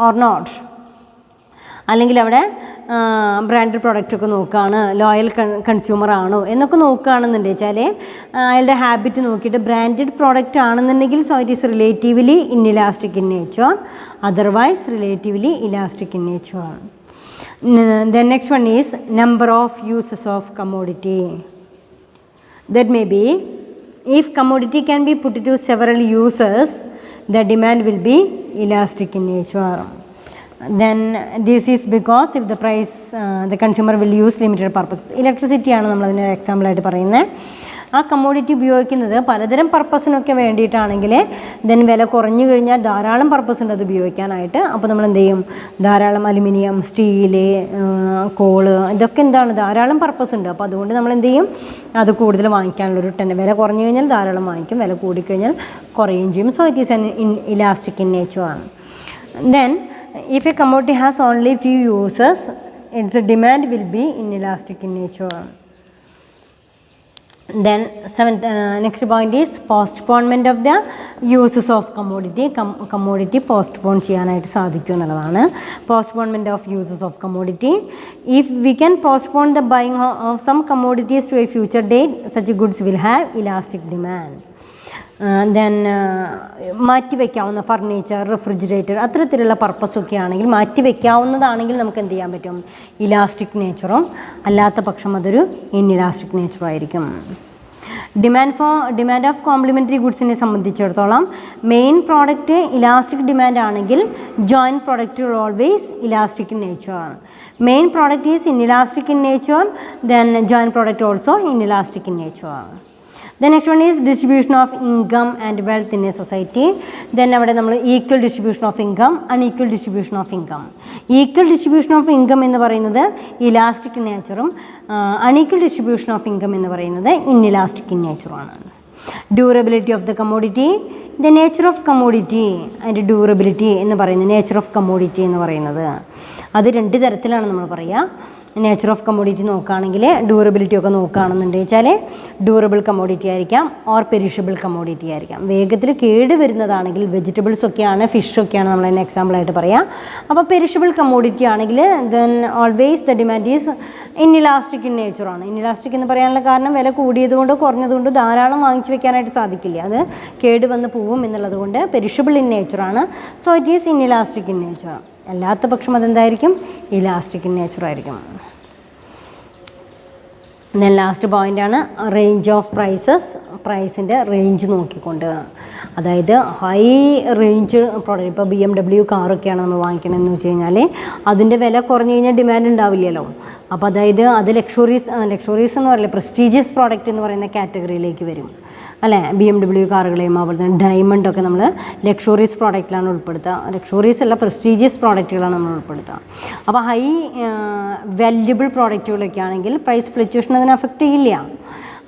or not, അല്ലെങ്കിൽ അവിടെ branded പ്രോഡക്റ്റൊക്കെ നോക്കുകയാണ്, ലോയൽ consumer ആണോ എന്നൊക്കെ നോക്കുകയാണെന്നുണ്ട് വെച്ചാൽ അയാളുടെ ഹാബിറ്റ് നോക്കിയിട്ട് ബ്രാൻഡഡ് പ്രോഡക്റ്റ് ആണെന്നുണ്ടെങ്കിൽ so it is relatively inelastic in nature, otherwise relatively elastic in nature. The next one is number of uses of commodity. That may be if commodity can be put to several uses, the demand will be elastic in nature. Then this is because if the price the consumer will use limited purpose. Electricity ആണ് നമ്മളതിന് എക്സാമ്പിളായിട്ട് പറയുന്നത്. ആ commodity ഉപയോഗിക്കുന്നത് പലതരം പർപ്പസിനൊക്കെ വേണ്ടിയിട്ടാണെങ്കിൽ then വില കുറഞ്ഞു കഴിഞ്ഞാൽ ധാരാളം പർപ്പസ് ഉണ്ട് അത് ഉപയോഗിക്കാനായിട്ട്. അപ്പോൾ നമ്മൾ എന്ത് ചെയ്യും, ധാരാളം അലുമിനിയം, സ്റ്റീല്, കോള്, ഇതൊക്കെ എന്താണ് ധാരാളം പർപ്പസ് ഉണ്ട്. അപ്പോൾ അതുകൊണ്ട് നമ്മൾ എന്ത് ചെയ്യും, അത് കൂടുതൽ വാങ്ങിക്കാനുള്ളൊരു വില കുറഞ്ഞു കഴിഞ്ഞാൽ ധാരാളം വാങ്ങിക്കും, വില കൂടിക്കഴിഞ്ഞാൽ കുറയുകയും ചെയ്യും. So it is in elastic in nature ആണ്. Then if a commodity has only few uses, its demand will be inelastic in nature. Then next point is postponement of the uses of commodity. Commodity postpone ചെയ്യാനായിട്ട് സാധിക്കും എന്നുള്ളതാണ് postponement of uses of commodity. If we can postpone the buying of some commodities to a future date, such goods will have elastic demand. Then മാറ്റി വയ്ക്കാവുന്ന furniture, refrigerator അത്തരത്തിലുള്ള പർപ്പസൊക്കെ ആണെങ്കിൽ മാറ്റി വയ്ക്കാവുന്നതാണെങ്കിൽ നമുക്ക് എന്ത് ചെയ്യാൻ പറ്റും? ഇലാസ്റ്റിക് നേച്ചറും, അല്ലാത്ത പക്ഷം അതൊരു ഇൻഇലാസ്റ്റിക് നേച്ചറും ആയിരിക്കും. ഡിമാൻഡ് ഓഫ് കോംപ്ലിമെൻ്ററി ഗുഡ്സിനെ സംബന്ധിച്ചിടത്തോളം മെയിൻ പ്രോഡക്റ്റ് ഇലാസ്റ്റിക് ഡിമാൻഡ് ആണെങ്കിൽ joint product always elastic in nature. Main product is inelastic in nature, then joint product also inelastic in nature. The next one is distribution of income and wealth in a society. Then അവിടെ നമ്മൾ equal distribution of income, unequal distribution of income. Equal distribution of income എന്ന് പറയുന്നത് elastic നേച്ചറും unequal distribution of income എന്ന് പറയുന്നത് inelastic in നേച്ചറുമാണ്. Durability of the commodity. The nature of commodity and durability എന്ന് പറയുന്നത്, നേച്ചർ ഓഫ് കമ്മോഡിറ്റി എന്ന് പറയുന്നത് അത് രണ്ട് തരത്തിലാണ് നമ്മൾ പറയുക. നേച്ചർ ഓഫ് കമ്മോഡിറ്റി നോക്കുകയാണെങ്കിൽ ഡ്യൂറബിലിറ്റി ഒക്കെ നോക്കുകയാണെന്നുണ്ടെങ്കിൽ വെച്ചാൽ ഡ്യൂറബിൾ കമ്മോഡിറ്റി ആയിരിക്കാം ഓർ പെരിഷബിൾ കമ്മോഡിറ്റി ആയിരിക്കാം. വേഗത്തിൽ കേട് വരുന്നതാണെങ്കിൽ വെജിറ്റബിൾസ് ഒക്കെയാണ്, ഫിഷൊക്കെയാണ് നമ്മൾ അതിന് എക്സാമ്പിളായിട്ട് പറയാം. അപ്പോൾ പെരിഷബിൾ കമ്മോഡിറ്റി ആണെങ്കിൽ then always the demand is inelastic in നേച്ചറാണ്. ഇൻഇലാസ്റ്റിക് എന്ന് പറയാനുള്ള കാരണം വില കൂടിയതുകൊണ്ടോ കുറഞ്ഞതുകൊണ്ടോ ധാരാളം വാങ്ങിച്ചു വെക്കാനായിട്ട് സാധിക്കില്ല, അത് കേട് വന്ന് പോവും എന്നുള്ളത് കൊണ്ട് പെരിഷബിൾ ഇൻ നേച്ചറാണ്. So it is inelastic in nature. അല്ലാത്ത പക്ഷം അതെന്തായിരിക്കും? ഇലാസ്റ്റിക് ഇൻ നേച്ചർ ആയിരിക്കും. ദെൻ ലാസ്റ്റ് പോയിൻ്റാണ് റേഞ്ച് ഓഫ് പ്രൈസസ്. പ്രൈസിൻ്റെ റേഞ്ച് നോക്കിക്കൊണ്ട്, അതായത് ഹൈ റേഞ്ച് പ്രോഡക്റ്റ്, ഇപ്പോൾ BMW കാറൊക്കെയാണ് നമ്മൾ വാങ്ങിക്കണമെന്ന് വെച്ച് കഴിഞ്ഞാൽ അതിൻ്റെ വില കുറഞ്ഞു കഴിഞ്ഞാൽ ഡിമാൻഡ് ഉണ്ടാവില്ലല്ലോ. അപ്പോൾ അതായത് അത് ലക്ഷറീസ് എന്ന് പറയില്ല, പ്രസ്റ്റീജിയസ് പ്രോഡക്റ്റ് എന്ന് പറയുന്ന കാറ്റഗറിയിലേക്ക് വരും അല്ലേ. BMW കാറുകളെയും അതുപോലെ തന്നെ ഡയമണ്ടൊക്കെ നമ്മൾ ലക്ഷറീസ് പ്രോഡക്റ്റിലാണ് ഉൾപ്പെടുത്തുക. ലക്ഷറീസ് അല്ല, പ്രസ്റ്റീജിയസ് പ്രോഡക്റ്റുകളാണ് നമ്മൾ ഉൾപ്പെടുത്തുക. അപ്പോൾ ഹൈ വാല്യുബിൾ പ്രോഡക്റ്റുകളൊക്കെ ആണെങ്കിൽ പ്രൈസ് ഫ്ലക്ച്വേഷൻ അതിനെ അഫക്റ്റ് ചെയ്യില്ല.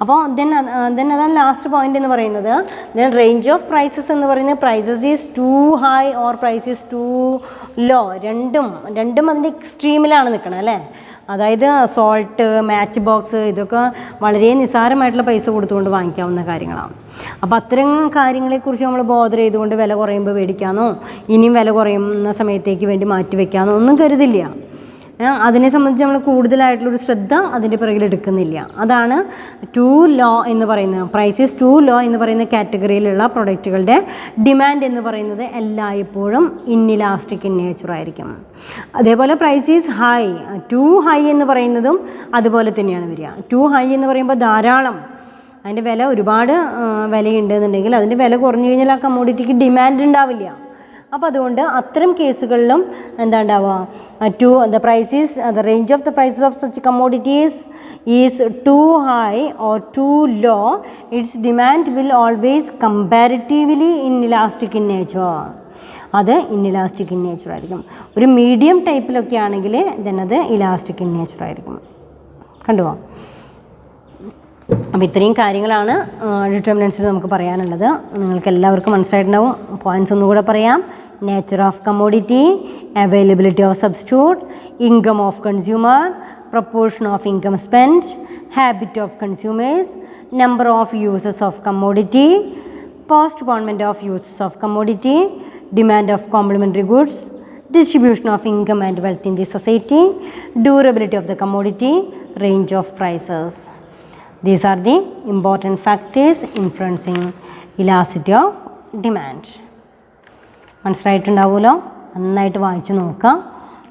അപ്പോൾ ദെൻ അതാണ് ലാസ്റ്റ് പോയിന്റ് എന്ന് പറയുന്നത്. ദെൻ റേഞ്ച് ഓഫ് പ്രൈസസ് എന്ന് പറയുന്നത് prices is too high or price is too low, രണ്ടും അതിൻ്റെ എക്സ്ട്രീമിലാണ് നിൽക്കണം അല്ലേ. അതായത് സോൾട്ട്, മാച്ച് ബോക്സ് ഇതൊക്കെ വളരെ നിസ്സാരമായിട്ടുള്ള പൈസ കൊടുത്തുകൊണ്ട് വാങ്ങിക്കാവുന്ന കാര്യങ്ങളാണ്. അപ്പോൾ അത്തരം കാര്യങ്ങളെക്കുറിച്ച് നമ്മൾ ബോധർ ചെയ്തുകൊണ്ട് വില കുറയുമ്പോൾ മേടിക്കാനോ ഇനിയും വില കുറയുന്ന സമയത്തേക്ക് വേണ്ടി മാറ്റി വയ്ക്കാനോ ഒന്നും കരുതില്ല. അതിനെ സംബന്ധിച്ച് നമ്മൾ കൂടുതലായിട്ടുള്ളൊരു ശ്രദ്ധ അതിൻ്റെ പിറകിൽ എടുക്കുന്നില്ല. അതാണ് ടു ലോ എന്ന് പറയുന്നത്. പ്രൈസസ് ടു ലോ എന്ന് പറയുന്ന കാറ്റഗറിയിലുള്ള പ്രൊഡക്റ്റുകളുടെ ഡിമാൻഡ് എന്ന് പറയുന്നത് എല്ലായ്പ്പോഴും ഇൻഇലാസ്റ്റിക് ഇൻ നേച്ചർ ആയിരിക്കും. അതേപോലെ പ്രൈസസ് ഹൈ, ടു ഹൈ എന്ന് പറയുന്നതും അതുപോലെ തന്നെയാണ് വരിക. ടു ഹൈ എന്ന് പറയുമ്പോൾ ധാരാളം, അതിൻ്റെ വില ഒരുപാട് വിലയുണ്ടെന്നുണ്ടെങ്കിൽ അതിൻ്റെ വില കുറഞ്ഞു കഴിഞ്ഞാൽ ആ കമ്മോഡിറ്റിക്ക് ഡിമാൻഡ് ഉണ്ടാവില്ല. അപ്പോൾ അതുകൊണ്ട് അത്തരം കേസുകളിലും എന്താ ഉണ്ടാവുക? the range of the prices of such commodities is too high or too low, its demand will always comparatively inelastic in nature. അത് ഇൻഇലാസ്റ്റിക് ഇൻ നേച്ചർ ആയിരിക്കും. ഒരു മീഡിയം ടൈപ്പിലൊക്കെ ആണെങ്കിൽ then അത് ഇലാസ്റ്റിക് ഇൻ നേച്ചർ ആയിരിക്കും. കണ്ടുപോ. അപ്പോൾ ഇത്രയും കാര്യങ്ങളാണ് ഡിറ്റർമിനൻസിൽ നമുക്ക് പറയാനുള്ളത്. നിങ്ങൾക്ക് എല്ലാവർക്കും മനസ്സിലായിട്ടുണ്ടാവും. പോയിൻറ്റ്സ് ഒന്നുകൂടെ പറയാം. Nature of commodity, availability of substitute, income of consumer, proportion of income spend, habit of consumers, number of uses of commodity, postponement of uses of commodity, demand of complementary goods, distribution of income and wealth in the society, durability of the commodity, range of prices. These are the important factors influencing elasticity of demand. മനസ്സിലായിട്ടുണ്ടാവുമല്ലോ. നന്നായിട്ട് വായിച്ച് നോക്കുക.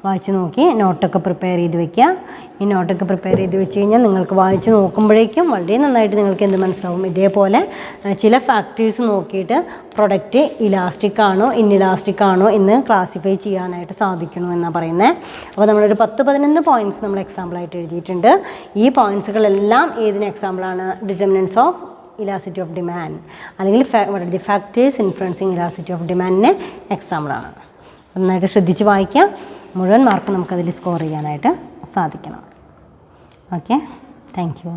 വായിച്ച് നോക്കി നോട്ടൊക്കെ prepare ചെയ്ത് വയ്ക്കുക. ഈ നോട്ടൊക്കെ prepare ചെയ്ത് വെച്ച് കഴിഞ്ഞാൽ നിങ്ങൾക്ക് വായിച്ച് നോക്കുമ്പോഴേക്കും വളരെ നന്നായിട്ട് നിങ്ങൾക്ക് എന്ത് മനസ്സിലാവും? ഇതേപോലെ ചില ഫാക്ടേഴ്സ് നോക്കിയിട്ട് പ്രൊഡക്റ്റ് ഇലാസ്റ്റിക് ആണോ ഇൻഇലാസ്റ്റിക് ആണോ എന്ന് ക്ലാസിഫൈ ചെയ്യാനായിട്ട് സാധിക്കണം എന്നാണ് പറയുന്നത്. അപ്പോൾ നമ്മളൊരു 10-11 പോയിൻറ്റ്സ് നമ്മൾ എക്സാമ്പിളായിട്ട് എഴുതിയിട്ടുണ്ട്. ഈ പോയിൻറ്റ്സുകളെല്ലാം ഏതിന് എക്സാമ്പിളാണ്? Determinants of elasticity of demand അല്ലെങ്കിൽ ഫാക്ടേഴ്സ് ഇൻഫ്ലുവൻസിങ് ഇലാസ്റ്റിറ്റി ഓഫ് ഡിമാൻഡിന് എക്സാമ്പിളാണ്. നന്നായിട്ട് ശ്രദ്ധിച്ച് വായിക്കാം. മുഴുവൻ മാർക്ക് നമുക്കതിൽ സ്കോർ ചെയ്യാനായിട്ട് സാധിക്കണം. Okay, thank you.